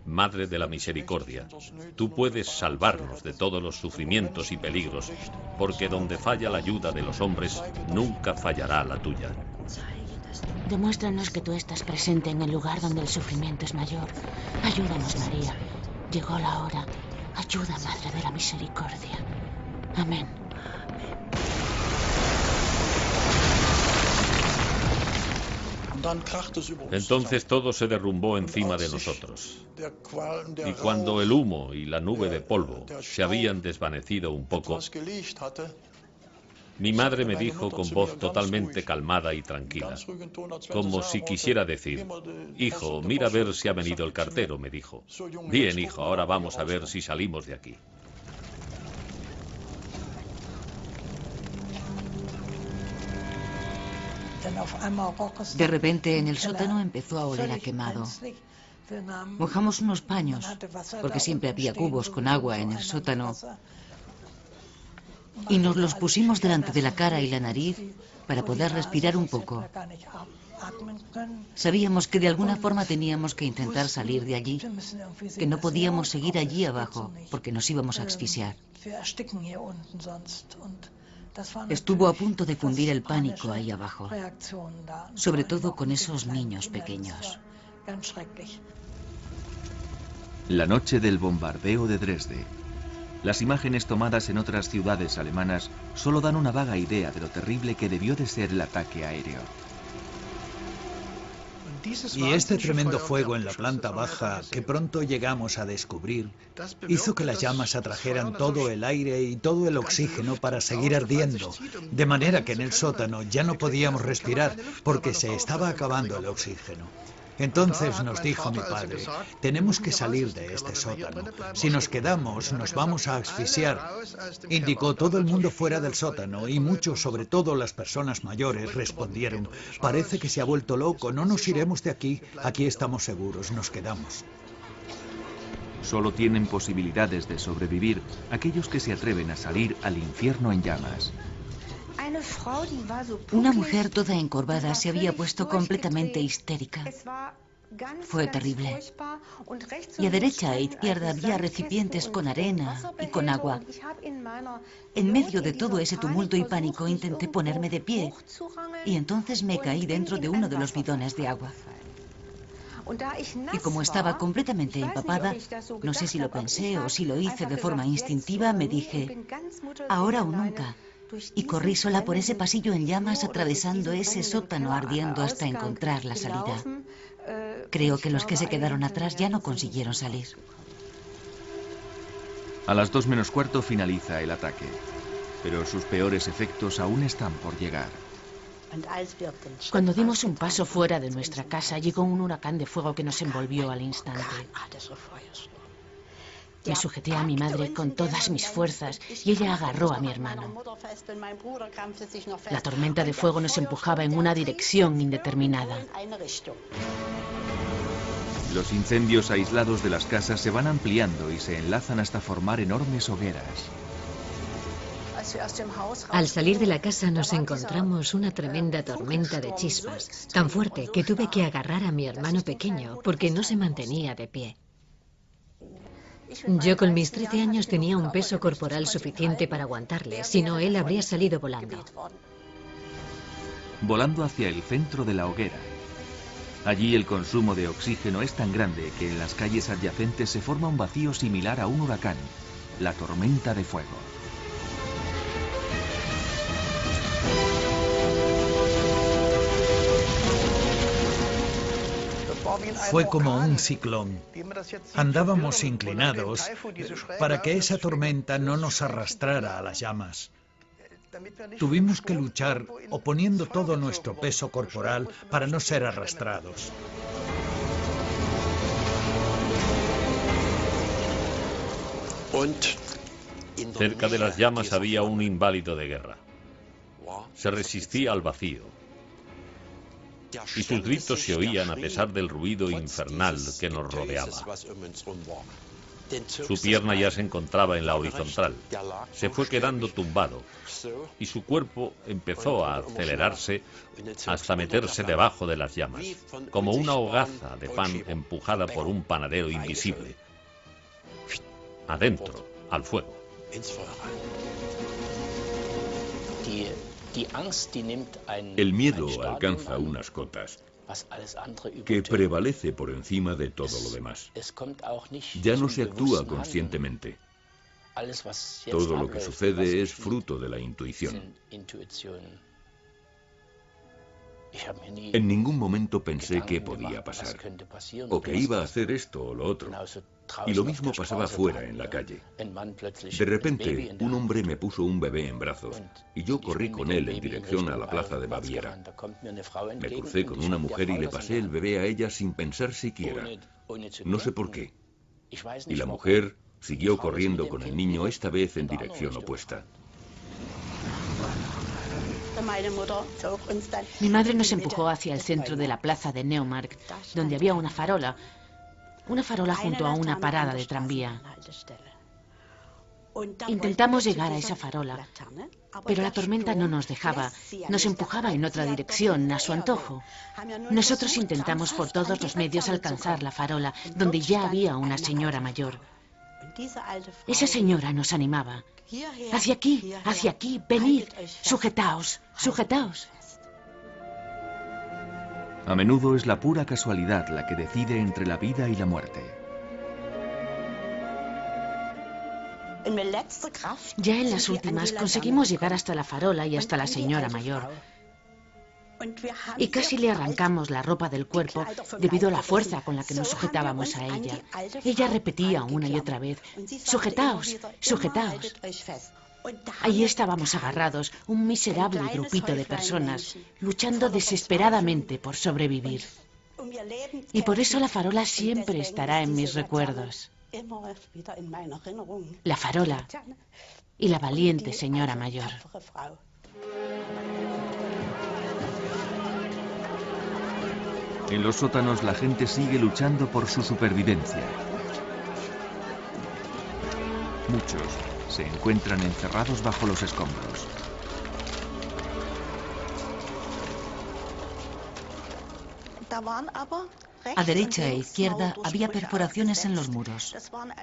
Madre de la Misericordia, tú puedes salvarnos de todos los sufrimientos y peligros, porque donde falla la ayuda de los hombres, nunca fallará la tuya. Demuéstranos que tú estás presente en el lugar donde el sufrimiento es mayor. Ayúdanos, María. Llegó la hora. Ayuda, Madre de la Misericordia. Amén. Entonces todo se derrumbó encima de nosotros. Y cuando el humo y la nube de polvo se habían desvanecido un poco, mi madre me dijo con voz totalmente calmada y tranquila, como si quisiera decir: hijo, mira a ver si ha venido el cartero, me dijo. Bien, hijo, ahora vamos a ver si salimos de aquí. De repente en el sótano empezó a oler a quemado. Mojamos unos paños, porque siempre había cubos con agua en el sótano, y nos los pusimos delante de la cara y la nariz para poder respirar un poco. Sabíamos que de alguna forma teníamos que intentar salir de allí, que no podíamos seguir allí abajo, porque nos íbamos a asfixiar. Estuvo a punto de cundir el pánico ahí abajo, sobre todo con esos niños pequeños. La noche del bombardeo de Dresde. Las imágenes tomadas en otras ciudades alemanas solo dan una vaga idea de lo terrible que debió de ser el ataque aéreo. Y este tremendo fuego en la planta baja, que pronto llegamos a descubrir, hizo que las llamas atrajeran todo el aire y todo el oxígeno para seguir ardiendo, de manera que en el sótano ya no podíamos respirar porque se estaba acabando el oxígeno. Entonces nos dijo mi padre: tenemos que salir de este sótano. Si nos quedamos, nos vamos a asfixiar. Indicó todo el mundo fuera del sótano y muchos, sobre todo las personas mayores, respondieron: parece que se ha vuelto loco, no nos iremos de aquí, aquí estamos seguros, nos quedamos. Solo tienen posibilidades de sobrevivir aquellos que se atreven a salir al infierno en llamas. Una mujer toda encorvada se había puesto completamente histérica. Fue terrible. Y a derecha e izquierda había recipientes con arena y con agua. En medio de todo ese tumulto y pánico intenté ponerme de pie y entonces me caí dentro de uno de los bidones de agua. Y como estaba completamente empapada, no sé si lo pensé o si lo hice de forma instintiva, me dije, ahora o nunca. Y corrí sola por ese pasillo en llamas, atravesando ese sótano ardiendo hasta encontrar la salida. Creo que los que se quedaron atrás ya no consiguieron salir. A las 2 menos cuarto finaliza el ataque, pero sus peores efectos aún están por llegar. Cuando dimos un paso fuera de nuestra casa, llegó un huracán de fuego que nos envolvió al instante. Me sujeté a mi madre con todas mis fuerzas y ella agarró a mi hermano. La tormenta de fuego nos empujaba en una dirección indeterminada. Los incendios aislados de las casas se van ampliando y se enlazan hasta formar enormes hogueras. Al salir de la casa nos encontramos una tremenda tormenta de chispas, tan fuerte que tuve que agarrar a mi hermano pequeño porque no se mantenía de pie. Yo con mis 13 años tenía un peso corporal suficiente para aguantarle, si no él habría salido volando. Volando hacia el centro de la hoguera. Allí el consumo de oxígeno es tan grande que en las calles adyacentes se forma un vacío similar a un huracán, la tormenta de fuego. Fue como un ciclón. Andábamos inclinados para que esa tormenta no nos arrastrara a las llamas. Tuvimos que luchar oponiendo todo nuestro peso corporal para no ser arrastrados. Cerca de las llamas había un inválido de guerra. Se resistía al vacío. Y sus gritos se oían a pesar del ruido infernal que nos rodeaba. Su pierna ya se encontraba en la horizontal. Se fue quedando tumbado y su cuerpo empezó a acelerarse hasta meterse debajo de las llamas, como una hogaza de pan empujada por un panadero invisible. Adentro, al fuego. El miedo alcanza unas cotas que prevalece por encima de todo lo demás. Ya no se actúa conscientemente. Todo lo que sucede es fruto de la intuición. En ningún momento pensé qué podía pasar, o que iba a hacer esto o lo otro. Y lo mismo pasaba fuera, en la calle. De repente, un hombre me puso un bebé en brazos, y yo corrí con él en dirección a la plaza de Baviera. Me crucé con una mujer y le pasé el bebé a ella sin pensar siquiera. No sé por qué. Y la mujer siguió corriendo con el niño, esta vez en dirección opuesta. Mi madre nos empujó hacia el centro de la plaza de Neumarkt, donde había una farola junto a una parada de tranvía. Intentamos llegar a esa farola, pero la tormenta no nos dejaba, nos empujaba en otra dirección, a su antojo. Nosotros intentamos por todos los medios alcanzar la farola, donde ya había una señora mayor. Esa señora nos animaba. Hacia aquí, venid, sujetaos, sujetaos. A menudo es la pura casualidad la que decide entre la vida y la muerte. Ya en las últimas conseguimos llegar hasta la farola y hasta la señora mayor. Y casi le arrancamos la ropa del cuerpo debido a la fuerza con la que nos sujetábamos a ella. Ella repetía una y otra vez, sujetaos, sujetaos. Allí estábamos agarrados, un miserable grupito de personas, luchando desesperadamente por sobrevivir. Y por eso la farola siempre estará en mis recuerdos. La farola y la valiente señora mayor. En los sótanos la gente sigue luchando por su supervivencia. Muchos se encuentran encerrados bajo los escombros. A derecha e izquierda había perforaciones en los muros.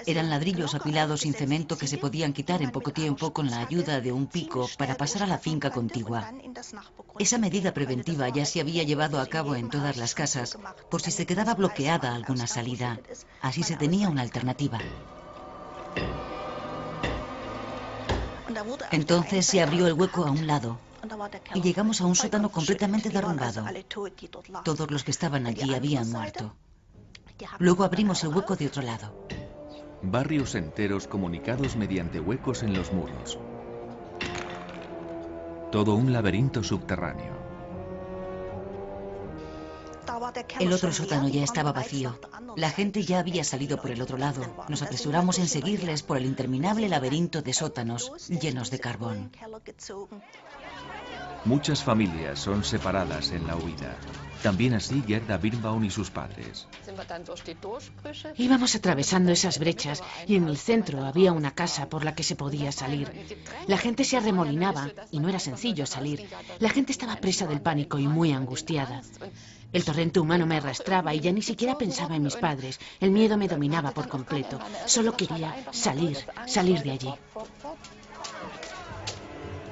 Eran ladrillos apilados sin cemento que se podían quitar en poco tiempo con la ayuda de un pico para pasar a la finca contigua. Esa medida preventiva ya se había llevado a cabo en todas las casas, por si se quedaba bloqueada alguna salida. Así se tenía una alternativa. Entonces se abrió el hueco a un lado y llegamos a un sótano completamente derrumbado. Todos los que estaban allí habían muerto. Luego abrimos el hueco de otro lado. Barrios enteros comunicados mediante huecos en los muros. Todo un laberinto subterráneo. El otro sótano ya estaba vacío. La gente ya había salido por el otro lado. Nos apresuramos en seguirles por el interminable laberinto de sótanos llenos de carbón. Muchas familias son separadas en la huida. También así Gerda Birnbaum y sus padres. Íbamos atravesando esas brechas y en el centro había una casa por la que se podía salir. La gente se arremolinaba y no era sencillo salir. La gente estaba presa del pánico y muy angustiada. El torrente humano me arrastraba y ya ni siquiera pensaba en mis padres. El miedo me dominaba por completo. Solo quería salir de allí.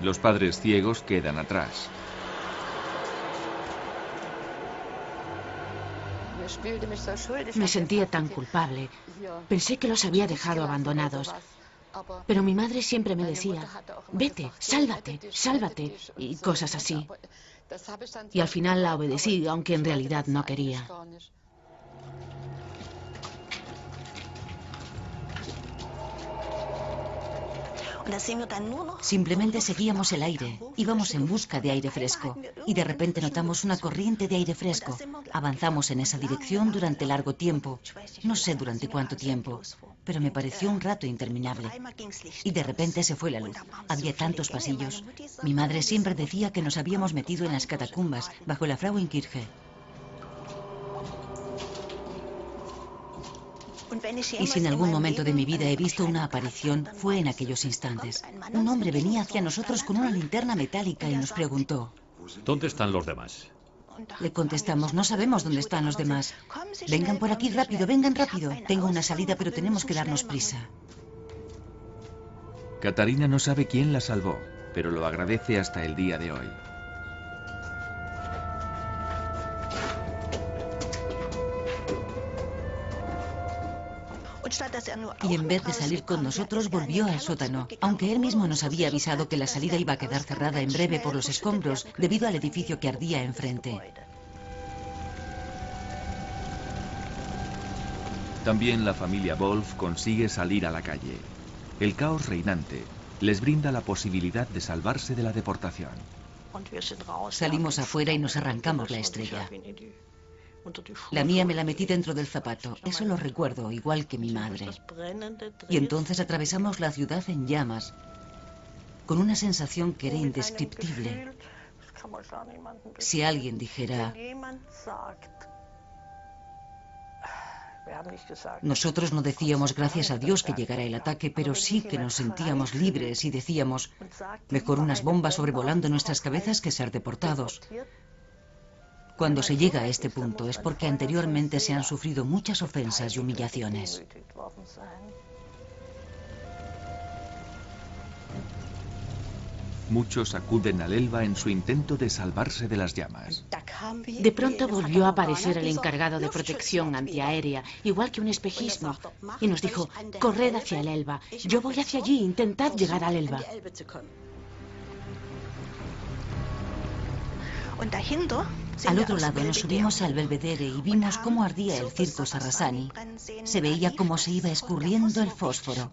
Los padres ciegos quedan atrás. Me sentía tan culpable. Pensé que los había dejado abandonados. Pero mi madre siempre me decía, vete, sálvate, sálvate, y cosas así. Y al final la obedecí, aunque en realidad no quería. Simplemente seguíamos el aire, íbamos en busca de aire fresco y de repente notamos una corriente de aire fresco. Avanzamos en esa dirección durante largo tiempo, no sé durante cuánto tiempo, pero me pareció un rato interminable. Y de repente se fue la luz. Había tantos pasillos. Mi madre siempre decía que nos habíamos metido en las catacumbas bajo la Frauenkirche. Y si en algún momento de mi vida he visto una aparición, fue en aquellos instantes. Un hombre venía hacia nosotros con una linterna metálica y nos preguntó, ¿dónde están los demás? Le contestamos, no sabemos dónde están los demás. Vengan por aquí rápido, vengan rápido. Tengo una salida, pero tenemos que darnos prisa. Katarina no sabe quién la salvó, pero lo agradece hasta el día de hoy. Y en vez de salir con nosotros, volvió al sótano, aunque él mismo nos había avisado que la salida iba a quedar cerrada en breve por los escombros debido al edificio que ardía enfrente. También la familia Wolf consigue salir a la calle. El caos reinante les brinda la posibilidad de salvarse de la deportación. Salimos afuera y nos arrancamos la estrella. La mía me la metí dentro del zapato, eso lo recuerdo, igual que mi madre. Y entonces atravesamos la ciudad en llamas, con una sensación que era indescriptible. Si alguien dijera... Nosotros no decíamos gracias a Dios que llegara el ataque, pero sí que nos sentíamos libres y decíamos, mejor unas bombas sobrevolando nuestras cabezas que ser deportados. Cuando se llega a este punto es porque anteriormente se han sufrido muchas ofensas y humillaciones. Muchos acuden al Elba en su intento de salvarse de las llamas. De pronto volvió a aparecer el encargado de protección antiaérea, igual que un espejismo, y nos dijo, corred hacia el Elba, yo voy hacia allí, intentad llegar al Elba. Al otro lado nos subimos al Belvedere y vimos cómo ardía el circo Sarrasani. Se veía cómo se iba escurriendo el fósforo.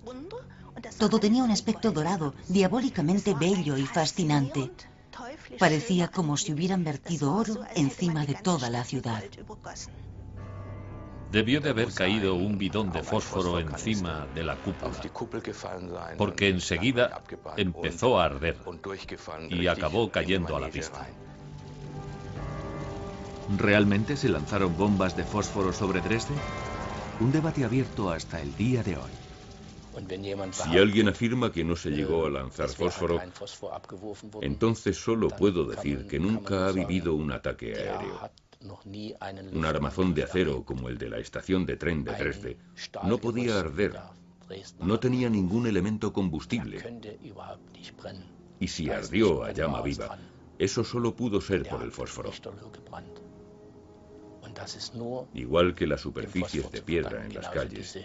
Todo tenía un aspecto dorado, diabólicamente bello y fascinante. Parecía como si hubieran vertido oro encima de toda la ciudad. Debió de haber caído un bidón de fósforo encima de la cúpula, porque enseguida empezó a arder y acabó cayendo a la pista. ¿Realmente se lanzaron bombas de fósforo sobre Dresde? Un debate abierto hasta el día de hoy. Si alguien afirma que no se llegó a lanzar fósforo, entonces solo puedo decir que nunca ha vivido un ataque aéreo. Un armazón de acero como el de la estación de tren de Dresde no podía arder, no tenía ningún elemento combustible. Y si ardió a llama viva, eso solo pudo ser por el fósforo. Igual que las superficies de piedra en las calles,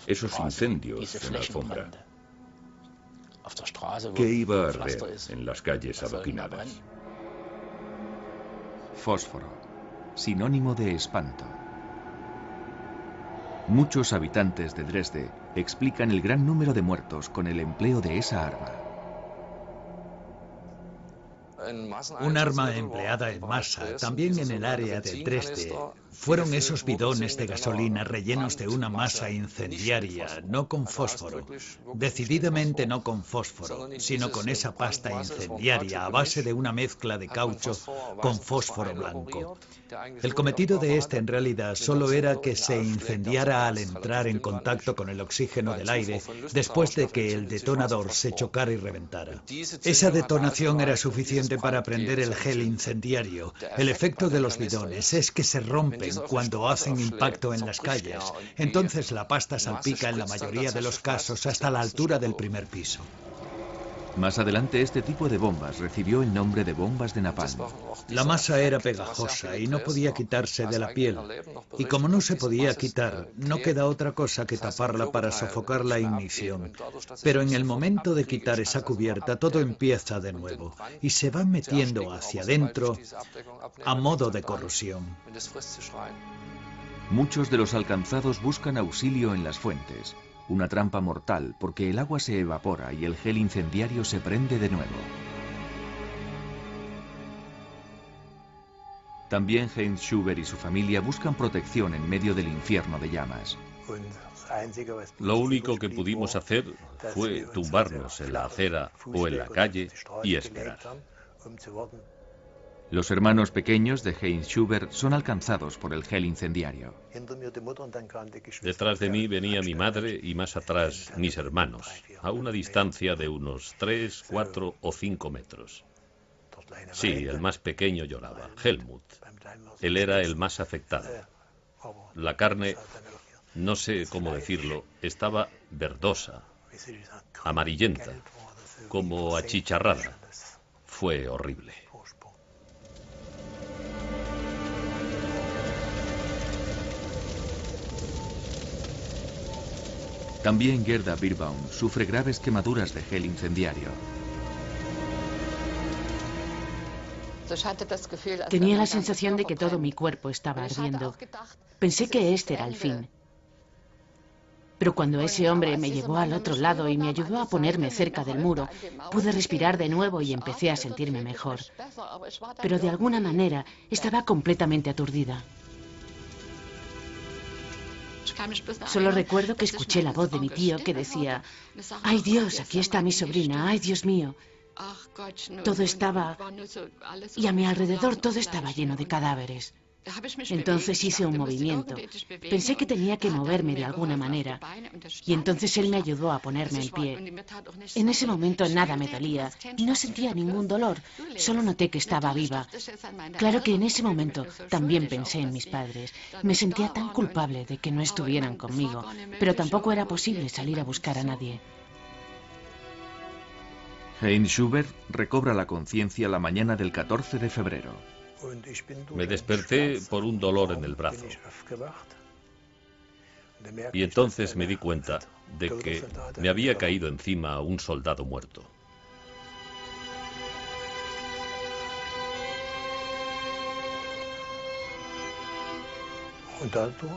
esos incendios en la alfombra. ¿Qué iba a arder en las calles adoquinadas? Fósforo, sinónimo de espanto. Muchos habitantes de Dresde explican el gran número de muertos con el empleo de esa arma. Un arma empleada en masa, también en el área de Dresde, fueron esos bidones de gasolina rellenos de una masa incendiaria, no con fósforo, decididamente no con fósforo, sino con esa pasta incendiaria a base de una mezcla de caucho con fósforo blanco. El cometido de este en realidad solo era que se incendiara al entrar en contacto con el oxígeno del aire después de que el detonador se chocara y reventara. Esa detonación era suficiente para prender el gel incendiario. El efecto de los bidones es que se rompen cuando hacen impacto en las calles. Entonces la pasta salpica en la mayoría de los casos hasta la altura del primer piso. Más adelante este tipo de bombas recibió el nombre de bombas de napalm. La masa era pegajosa y no podía quitarse de la piel. Y como no se podía quitar, no queda otra cosa que taparla para sofocar la ignición. Pero en el momento de quitar esa cubierta, todo empieza de nuevo y se va metiendo hacia adentro a modo de corrosión. Muchos de los alcanzados buscan auxilio en las fuentes. Una trampa mortal porque el agua se evapora y el gel incendiario se prende de nuevo. También Heinz Schubert y su familia buscan protección en medio del infierno de llamas. Lo único que pudimos hacer fue tumbarnos en la acera o en la calle y esperar. Los hermanos pequeños de Heinz Schubert son alcanzados por el gel incendiario. Detrás de mí venía mi madre y más atrás mis hermanos, a una distancia de unos 3, 4 o 5 metros. Sí, el más pequeño lloraba, Helmut. Él era el más afectado. La carne, no sé cómo decirlo, estaba verdosa, amarillenta, como achicharrada. Fue horrible. También Gerda Birbaum sufre graves quemaduras de gel incendiario. Tenía la sensación de que todo mi cuerpo estaba ardiendo. Pensé que este era el fin. Pero cuando ese hombre me llevó al otro lado y me ayudó a ponerme cerca del muro, pude respirar de nuevo y empecé a sentirme mejor. Pero de alguna manera estaba completamente aturdida. Solo recuerdo que escuché la voz de mi tío que decía: ¡ay Dios, aquí está mi sobrina! ¡Ay Dios mío! Todo estaba... y a mi alrededor todo estaba lleno de cadáveres. Entonces hice un movimiento. Pensé que tenía que moverme de alguna manera. Y entonces él me ayudó a ponerme en pie. En ese momento nada me dolía. No sentía ningún dolor. Solo noté que estaba viva. Claro que en ese momento también pensé en mis padres. Me sentía tan culpable de que no estuvieran conmigo. Pero tampoco era posible salir a buscar a nadie. Heinz Schubert recobra la conciencia la mañana del 14 de febrero. Me desperté por un dolor en el brazo. Y entonces me di cuenta de que me había caído encima un soldado muerto.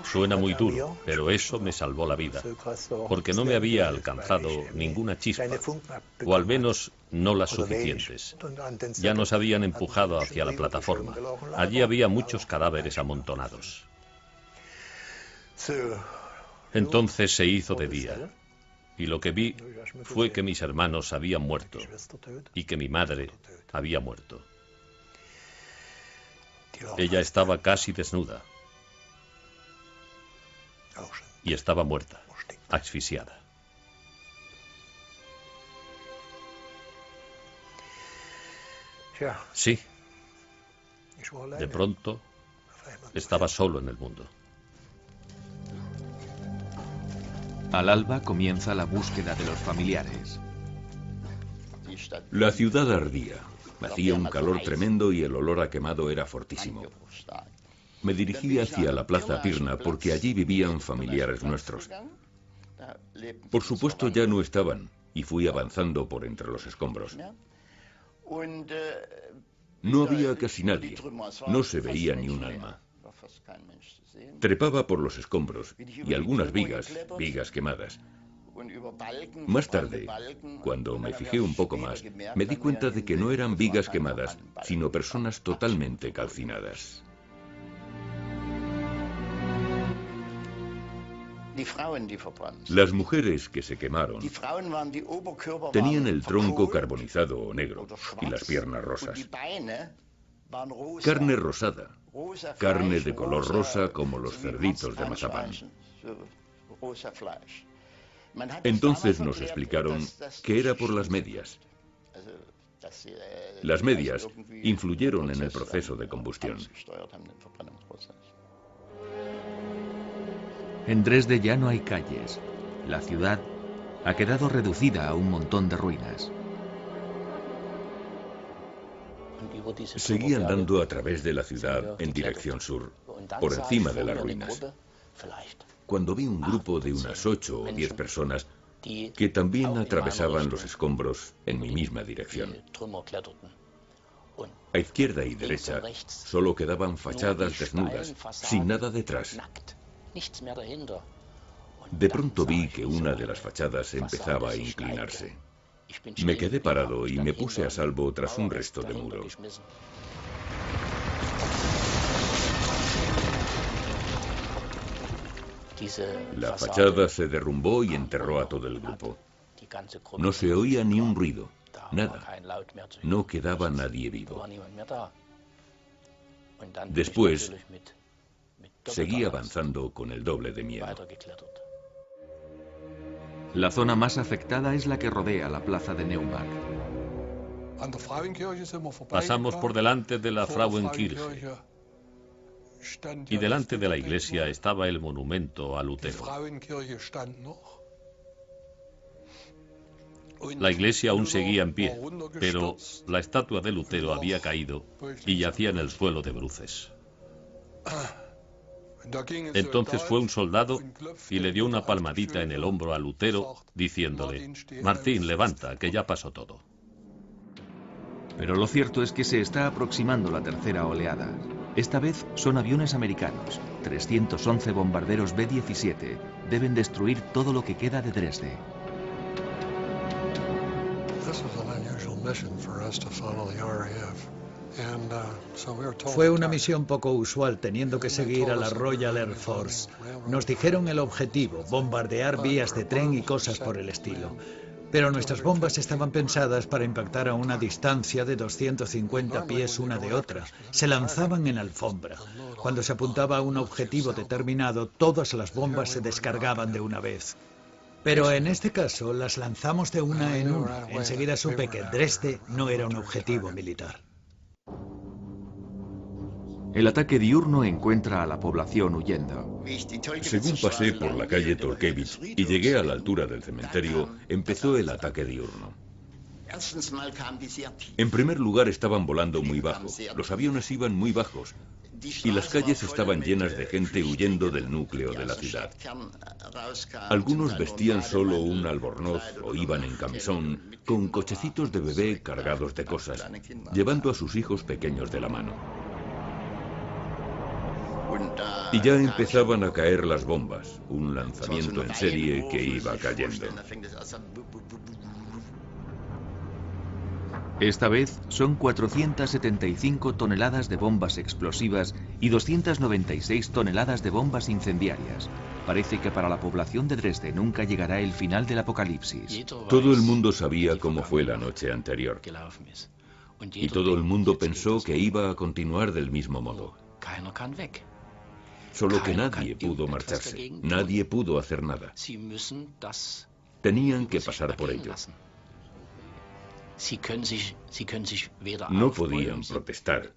Suena muy duro, pero eso me salvó la vida, porque no me había alcanzado ninguna chispa, o al menos no las suficientes. Ya nos habían empujado hacia la plataforma. Allí había muchos cadáveres amontonados. Entonces se hizo de día, y lo que vi fue que mis hermanos habían muerto, y que mi madre había muerto. Ella estaba casi desnuda. Y estaba muerta, asfixiada. Sí, De pronto, estaba solo en el mundo. Al alba comienza la búsqueda de los familiares. La ciudad ardía. Hacía un calor tremendo y el olor a quemado era fortísimo. Me dirigí hacia la Plaza Pirna porque allí vivían familiares nuestros. Por supuesto ya no estaban y fui avanzando por entre los escombros. No había casi nadie, no se veía ni un alma. Trepaba por los escombros y algunas vigas quemadas. Más tarde, cuando me fijé un poco más, me di cuenta de que no eran vigas quemadas, sino personas totalmente calcinadas. Las mujeres que se quemaron tenían el tronco carbonizado o negro y las piernas rosas. Carne rosada, carne de color rosa como los cerditos de mazapán. Entonces nos explicaron que era por las medias. Las medias influyeron en el proceso de combustión. En Dresde ya no hay calles. La ciudad ha quedado reducida a un montón de ruinas. Seguí andando a través de la ciudad en dirección sur, por encima de las ruinas, cuando vi un grupo de unas 8 o 10 personas que también atravesaban los escombros en mi misma dirección. A izquierda y derecha solo quedaban fachadas desnudas, sin nada detrás. De pronto vi que una de las fachadas empezaba a inclinarse. Me quedé parado y me puse a salvo tras un resto de muro. La fachada se derrumbó y enterró a todo el grupo. No se oía ni un ruido, nada. No quedaba nadie vivo. Después, seguí avanzando con el doble de miedo. La zona más afectada es la que rodea la plaza de Neumarkt. Pasamos por delante de la Frauenkirche y delante de la iglesia estaba el monumento a Lutero. La iglesia aún seguía en pie, pero la estatua de Lutero había caído y yacía en el suelo de bruces. Entonces fue un soldado y le dio una palmadita en el hombro a Lutero, diciéndole: Martín, levanta, que ya pasó todo. Pero lo cierto es que se está aproximando la tercera oleada. Esta vez son aviones americanos. 311 bombarderos B-17 deben destruir todo lo que queda de Dresde. Fue una misión poco usual, teniendo que seguir a la Royal Air Force. Nos dijeron el objetivo: bombardear vías de tren y cosas por el estilo. Pero nuestras bombas estaban pensadas para impactar a una distancia de 250 pies una de otra. Se lanzaban en alfombra. Cuando se apuntaba a un objetivo determinado, todas las bombas se descargaban de una vez. Pero en este caso las lanzamos de una en una. Enseguida supe que Dresde no era un objetivo militar. El ataque diurno encuentra a la población huyendo. Según pasé por la calle Tolkevich y llegué a la altura del cementerio, empezó el ataque diurno. En primer lugar, estaban volando muy bajo. Los aviones iban muy bajos y las calles estaban llenas de gente huyendo del núcleo de la ciudad. Algunos vestían solo un albornoz o iban en camisón, con cochecitos de bebé cargados de cosas, llevando a sus hijos pequeños de la mano. Y ya empezaban a caer las bombas, un lanzamiento en serie que iba cayendo. Esta vez son 475 toneladas de bombas explosivas y 296 toneladas de bombas incendiarias. Parece que para la población de Dresde nunca llegará el final del apocalipsis. Todo el mundo sabía cómo fue la noche anterior. Y todo el mundo pensó que iba a continuar del mismo modo. Solo que nadie pudo marcharse, nadie pudo hacer nada. Tenían que pasar por ello. No podían protestar,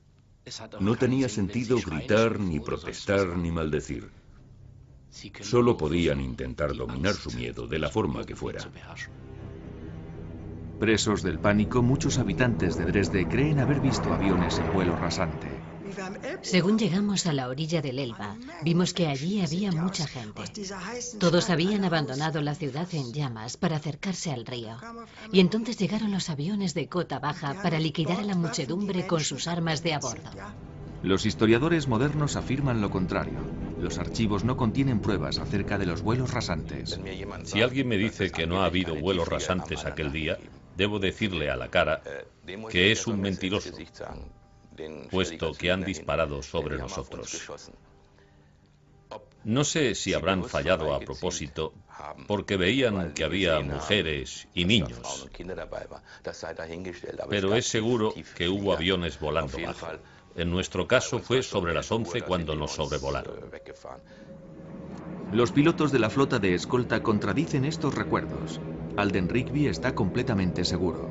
No tenía sentido gritar, ni protestar, ni maldecir. Solo podían intentar dominar su miedo de la forma que fuera. Presos del pánico, muchos habitantes de Dresde creen haber visto aviones en vuelo rasante. Según llegamos a la orilla del Elba, vimos que allí había mucha gente. Todos habían abandonado la ciudad en llamas para acercarse al río. Y entonces llegaron los aviones de cota baja para liquidar a la muchedumbre con sus armas de a bordo. Los historiadores modernos afirman lo contrario. Los archivos no contienen pruebas acerca de los vuelos rasantes. Si alguien me dice que no ha habido vuelos rasantes aquel día, debo decirle a la cara que es un mentiroso, puesto que han disparado sobre nosotros. No sé si habrán fallado a propósito, porque veían que había mujeres y niños, pero es seguro que hubo aviones volando bajo. En nuestro caso fue sobre las 11 cuando nos sobrevolaron. Los pilotos de la flota de escolta contradicen estos recuerdos. Alden Rigby está completamente seguro.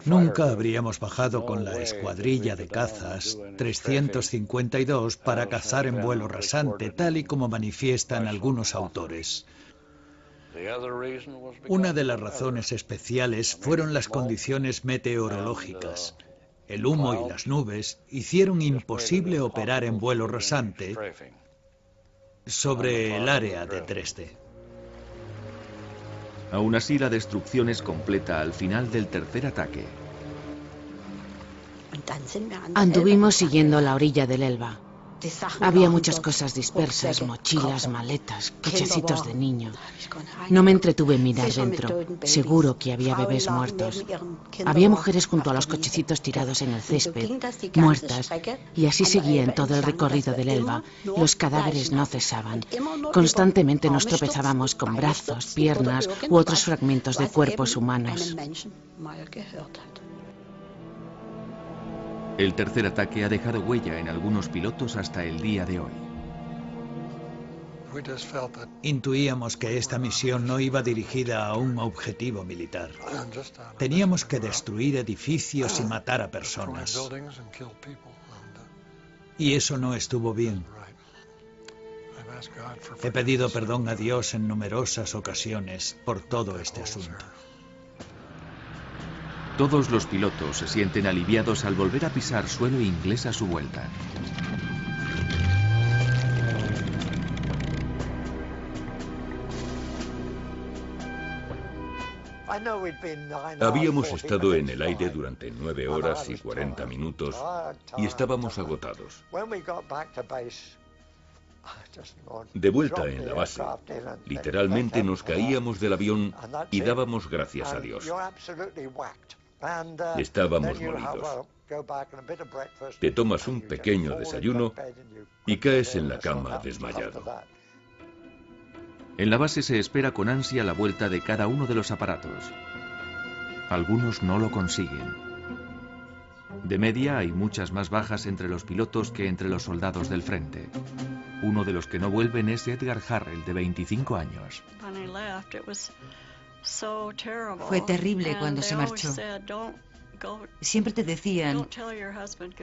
Nunca habríamos bajado con la escuadrilla de cazas 352 para cazar en vuelo rasante, tal y como manifiestan algunos autores. Una de las razones especiales fueron las condiciones meteorológicas. El humo y las nubes hicieron imposible operar en vuelo rasante sobre el área de Dresde. Aún así, la destrucción es completa al final del tercer ataque. Anduvimos siguiendo la orilla del Elba. Había muchas cosas dispersas, mochilas, maletas, cochecitos de niño. No me entretuve en mirar dentro. Seguro que había bebés muertos. Había mujeres junto a los cochecitos tirados en el césped, muertas, y así seguía en todo el recorrido del Elba. Los cadáveres no cesaban. Constantemente nos tropezábamos con brazos, piernas u otros fragmentos de cuerpos humanos. El tercer ataque ha dejado huella en algunos pilotos hasta el día de hoy. Intuíamos que esta misión no iba dirigida a un objetivo militar. Teníamos que destruir edificios y matar a personas. Y eso no estuvo bien. He pedido perdón a Dios en numerosas ocasiones por todo este asunto. Todos los pilotos se sienten aliviados al volver a pisar suelo inglés a su vuelta. Habíamos estado en el aire durante 9 horas y 40 minutos y estábamos agotados. De vuelta en la base, literalmente nos caíamos del avión y dábamos gracias a Dios. Estábamos molidos. Te tomas un pequeño desayuno y caes en la cama desmayado. En la base se espera con ansia la vuelta de cada uno de los aparatos. Algunos no lo consiguen. De media hay muchas más bajas entre los pilotos que entre los soldados del frente. Uno de los que no vuelven es Edgar Harrell, de 25 años. Fue terrible cuando se marchó. Siempre te decían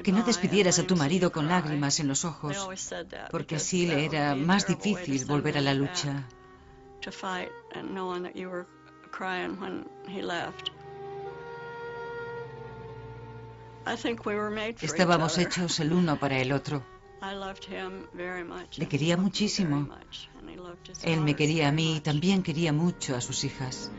que no despidieras a tu marido con lágrimas en los ojos, porque así le era más difícil volver a la lucha. Estábamos hechos el uno para el otro. Le quería muchísimo. Él me quería a mí y también quería mucho a sus hijas.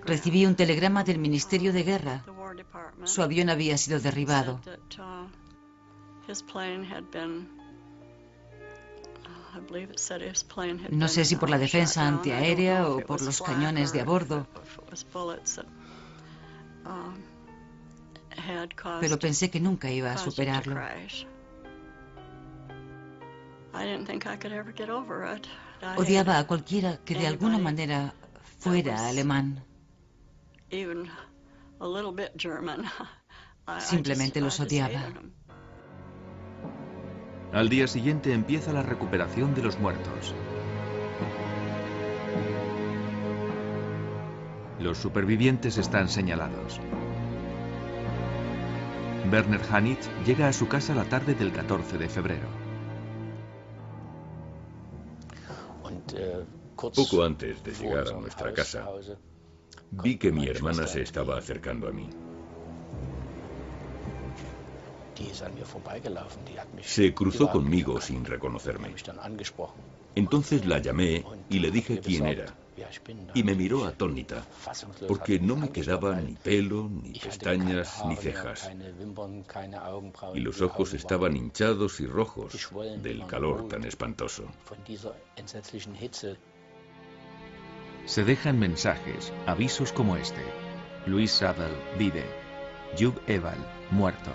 Recibí un telegrama del Ministerio de Guerra. Su avión había sido derribado. No sé si por la defensa antiaérea o por los cañones de a bordo, pero pensé que nunca iba a superarlo. Odiaba a cualquiera que de alguna manera fuera alemán. Simplemente los odiaba. Al día siguiente empieza la recuperación de los muertos. Los supervivientes están señalados. Werner Hanitz llega a su casa la tarde del 14 de febrero. Poco antes de llegar a nuestra casa, vi que mi hermana se estaba acercando a mí. Se cruzó conmigo sin reconocerme. Entonces la llamé y le dije quién era. Y me miró atónita, porque no me quedaba ni pelo, ni pestañas, ni cejas. Y los ojos estaban hinchados y rojos del calor tan espantoso. Se dejan mensajes, avisos como este. Luis Sabel, vive. Job Eval, muerto.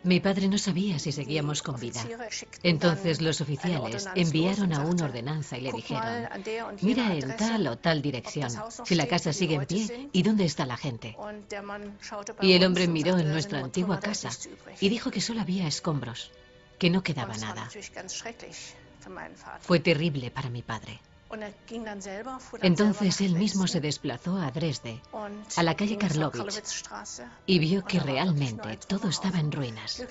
Mi padre no sabía si seguíamos con vida. Entonces los oficiales enviaron a una ordenanza y le dijeron: mira en tal o tal dirección, si la casa sigue en pie y dónde está la gente. Y el hombre miró en nuestra antigua casa y dijo que solo había escombros, que no quedaba nada. Fue terrible para mi padre. Entonces él mismo se desplazó a Dresde, a la calle Karlowitz, y vio que realmente todo estaba en ruinas.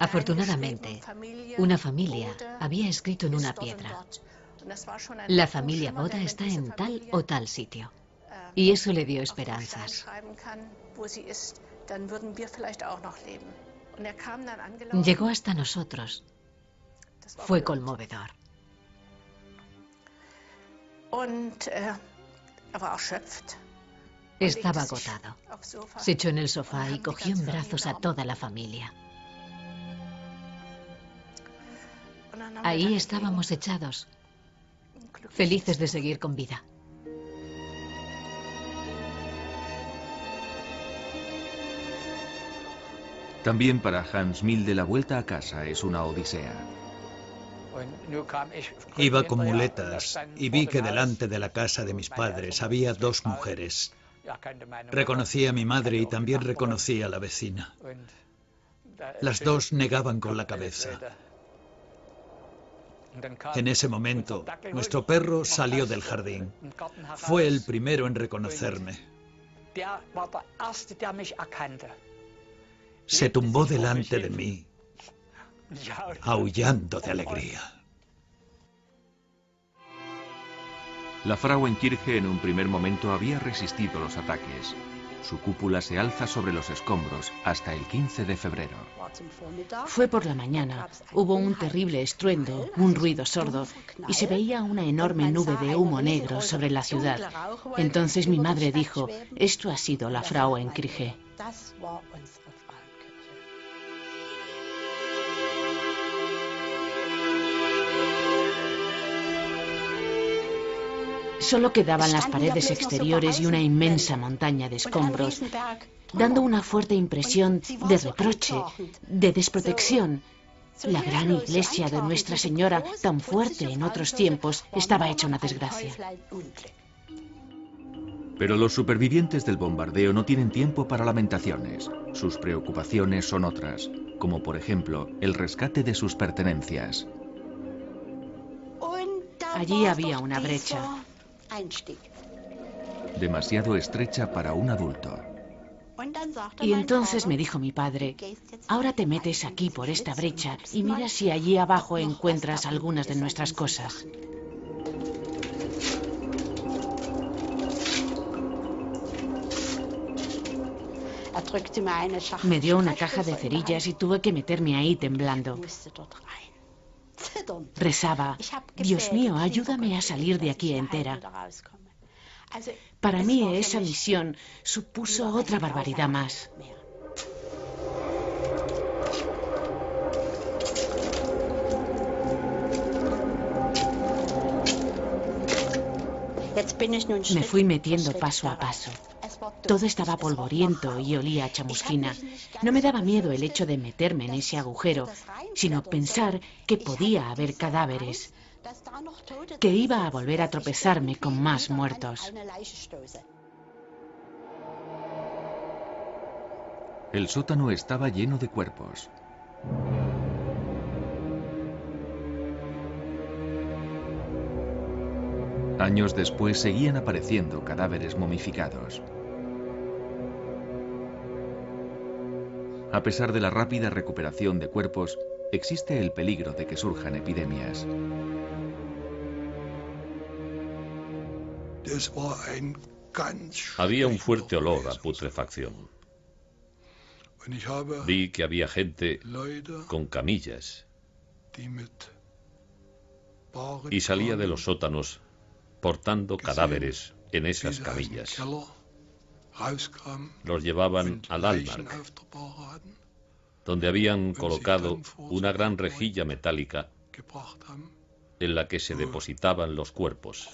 Afortunadamente, una familia había escrito en una piedra: la familia Boda está en tal o tal sitio. Y eso le dio esperanzas. Llegó hasta nosotros. Fue conmovedor. Estaba agotado. Se echó en el sofá y cogió en brazos a toda la familia. Ahí estábamos echados, felices de seguir con vida. También para Hans Milde la vuelta a casa es una odisea. Iba con muletas y vi que delante de la casa de mis padres había dos mujeres. Reconocí a mi madre y también reconocí a la vecina. Las dos negaban con la cabeza. En ese momento, nuestro perro salió del jardín. Fue el primero en reconocerme. Se tumbó delante de mí, aullando de alegría. La Frauenkirche en un primer momento había resistido los ataques. Su cúpula se alza sobre los escombros hasta el 15 de febrero. Fue por la mañana. Hubo un terrible estruendo, un ruido sordo, y se veía una enorme nube de humo negro sobre la ciudad. Entonces mi madre dijo: esto ha sido la Frauenkirche. Solo quedaban las paredes exteriores y una inmensa montaña de escombros, dando una fuerte impresión de reproche, de desprotección. La gran iglesia de Nuestra Señora, tan fuerte en otros tiempos, estaba hecha una desgracia. Pero los supervivientes del bombardeo no tienen tiempo para lamentaciones. Sus preocupaciones son otras, como por ejemplo el rescate de sus pertenencias. Allí había una brecha. Demasiado estrecha para un adulto. Y entonces me dijo mi padre: ahora te metes aquí por esta brecha y mira si allí abajo encuentras algunas de nuestras cosas. Me dio una caja de cerillas y tuve que meterme ahí temblando. Rezaba: Dios mío, ayúdame a salir de aquí entera. Para mí esa misión supuso otra barbaridad más. Me fui metiendo paso a paso. Todo estaba polvoriento y olía a chamusquina. No me daba miedo el hecho de meterme en ese agujero, sino pensar que podía haber cadáveres, que iba a volver a tropezarme con más muertos. El sótano estaba lleno de cuerpos. Años después seguían apareciendo cadáveres momificados. A pesar de la rápida recuperación de cuerpos, existe el peligro de que surjan epidemias. Había un fuerte olor a putrefacción. Vi que había gente con camillas y salía de los sótanos portando cadáveres en esas camillas. Los llevaban al Almark, donde habían colocado una gran rejilla metálica en la que se depositaban los cuerpos,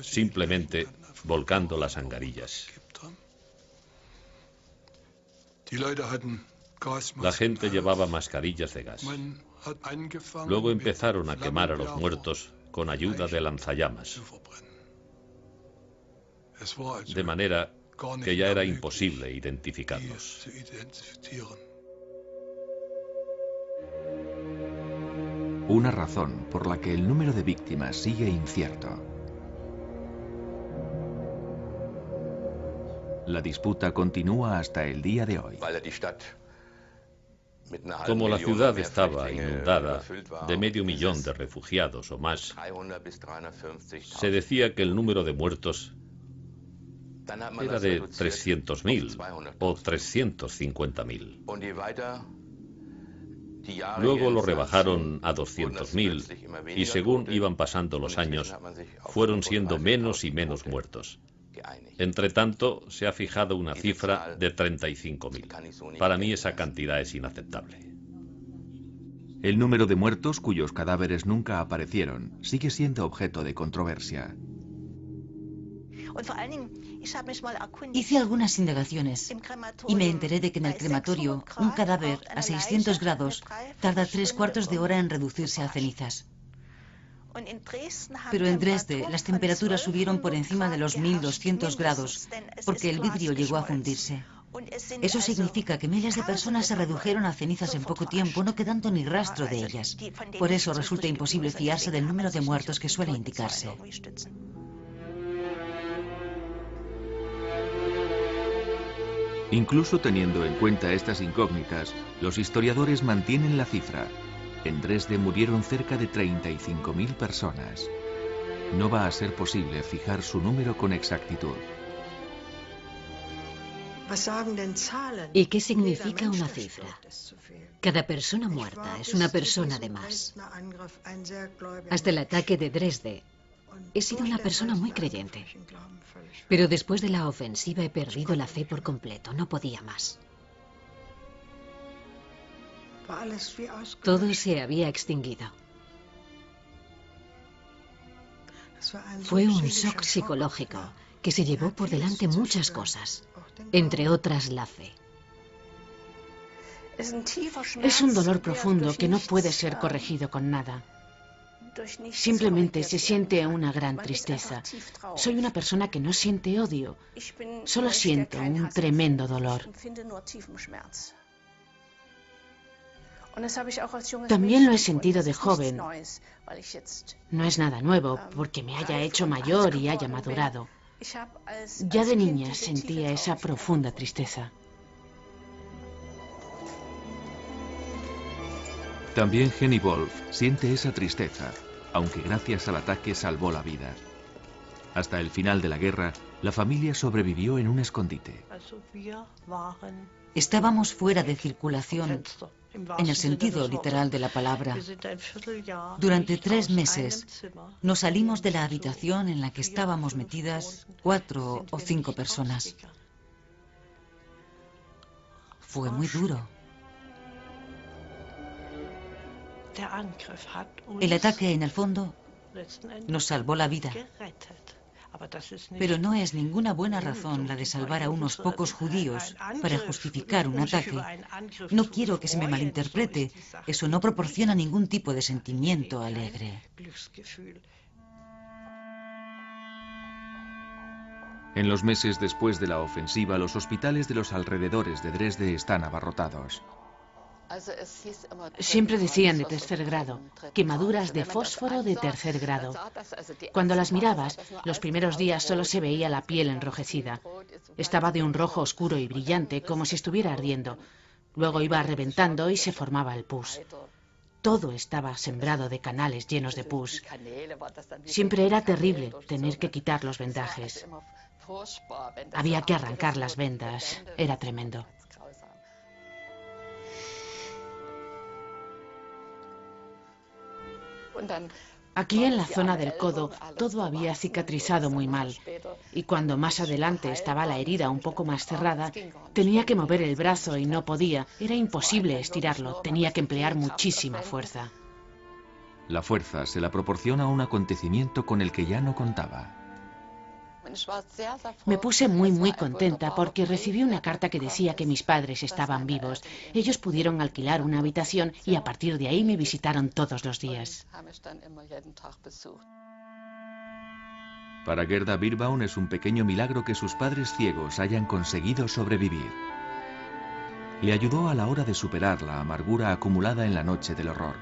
simplemente volcando las angarillas. La gente llevaba mascarillas de gas. Luego empezaron a quemar a los muertos con ayuda de lanzallamas, de manera que ya era imposible identificarlos. Una razón por la que el número de víctimas sigue incierto. La disputa continúa hasta el día de hoy. Como la ciudad estaba inundada de 500.000 de refugiados o más, se decía que el número de muertos era de 300.000 o 350.000. Luego lo rebajaron a 200.000 y según iban pasando los años, fueron siendo menos y menos muertos. Entre tanto, se ha fijado una cifra de 35.000. Para mí esa cantidad es inaceptable. El número de muertos cuyos cadáveres nunca aparecieron sigue siendo objeto de controversia. Hice algunas indagaciones y me enteré de que en el crematorio un cadáver a 600 grados tarda 3/4 de hora en reducirse a cenizas. Pero en Dresde las temperaturas subieron por encima de los 1200 grados porque el vidrio llegó a fundirse. Eso significa que miles de personas se redujeron a cenizas en poco tiempo, no quedando ni rastro de ellas. Por eso resulta imposible fiarse del número de muertos que suele indicarse. Incluso teniendo en cuenta estas incógnitas, los historiadores mantienen la cifra. En Dresde murieron cerca de 35.000 personas. No va a ser posible fijar su número con exactitud. ¿Y qué significa una cifra? Cada persona muerta es una persona de más. Hasta el ataque de Dresde, he sido una persona muy creyente. Pero después de la ofensiva he perdido la fe por completo, no podía más. Todo se había extinguido. Fue un shock psicológico que se llevó por delante muchas cosas, entre otras la fe. Es un dolor profundo que no puede ser corregido con nada. Simplemente se siente una gran tristeza. Soy una persona que no siente odio, solo siento un tremendo dolor. También lo he sentido de joven. No es nada nuevo, porque me haya hecho mayor y haya madurado. Ya de niña sentía esa profunda tristeza. También Henny Wolf siente esa tristeza, aunque gracias al ataque salvó la vida. Hasta el final de la guerra, la familia sobrevivió en un escondite. Estábamos fuera de circulación, en el sentido literal de la palabra. Durante 3 meses nos salimos de la habitación en la que estábamos metidas 4 o 5 personas. Fue muy duro. El ataque, en el fondo, nos salvó la vida. Pero no es ninguna buena razón la de salvar a unos pocos judíos para justificar un ataque. No quiero que se me malinterprete. Eso no proporciona ningún tipo de sentimiento alegre. En los meses después de la ofensiva, los hospitales de los alrededores de Dresde están abarrotados. Siempre decían de tercer grado, quemaduras de fósforo de tercer grado. Cuando las mirabas, los primeros días solo se veía la piel enrojecida. Estaba de un rojo oscuro y brillante, como si estuviera ardiendo. Luego iba reventando y se formaba el pus. Todo estaba sembrado de canales llenos de pus. Siempre era terrible tener que quitar los vendajes. Había que arrancar las vendas. Era tremendo. Aquí en la zona del codo todo había cicatrizado muy mal, y cuando más adelante estaba la herida un poco más cerrada, tenía que mover el brazo y no podía. Era imposible estirarlo, tenía que emplear muchísima fuerza. La fuerza se la proporciona un acontecimiento con el que ya no contaba. Me puse muy contenta porque recibí una carta que decía que mis padres estaban vivos. Ellos pudieron alquilar una habitación y a partir de ahí me visitaron todos los días. Para Gerda Birbaum es un pequeño milagro que sus padres ciegos hayan conseguido sobrevivir. Le ayudó a la hora de superar la amargura acumulada en la noche del horror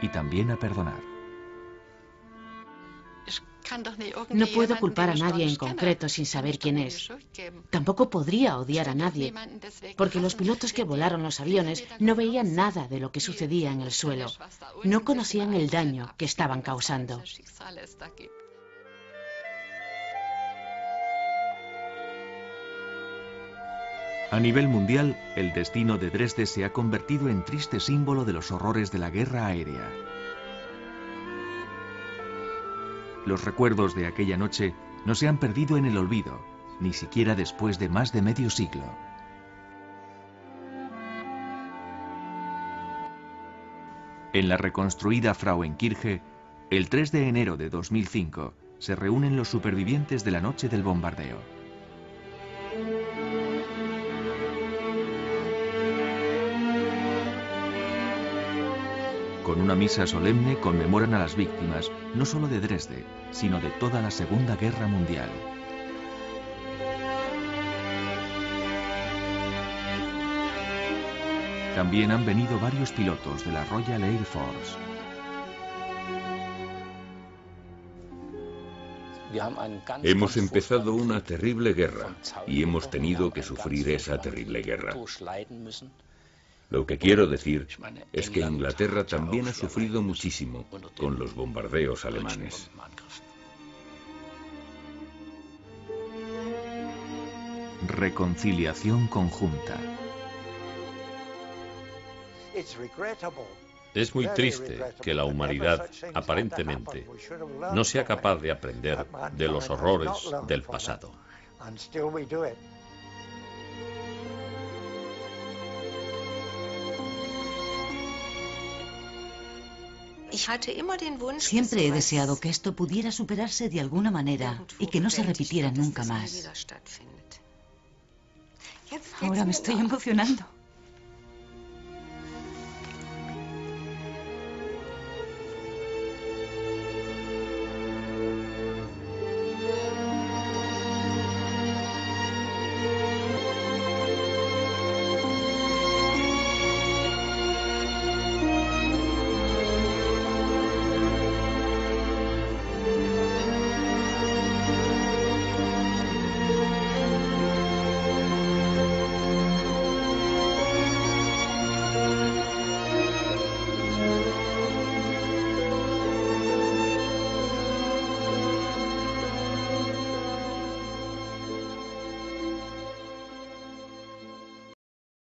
y también a perdonar. No puedo culpar a nadie en concreto sin saber quién es. Tampoco podría odiar a nadie, porque los pilotos que volaron los aviones no veían nada de lo que sucedía en el suelo. No conocían el daño que estaban causando. A nivel mundial, el destino de Dresde se ha convertido en triste símbolo de los horrores de la guerra aérea. Los recuerdos de aquella noche no se han perdido en el olvido, ni siquiera después de más de medio siglo. En la reconstruida Frauenkirche, el 3 de enero de 2005, se reúnen los supervivientes de la noche del bombardeo. Con una misa solemne conmemoran a las víctimas, no solo de Dresde, sino de toda la Segunda Guerra Mundial. También han venido varios pilotos de la Royal Air Force. Hemos empezado una terrible guerra y hemos tenido que sufrir esa terrible guerra. Lo que quiero decir es que Inglaterra también ha sufrido muchísimo con los bombardeos alemanes. Reconciliación conjunta. Es muy triste que la humanidad, aparentemente, no sea capaz de aprender de los horrores del pasado. Siempre he deseado que esto pudiera superarse de alguna manera y que no se repitiera nunca más. Ahora me estoy emocionando.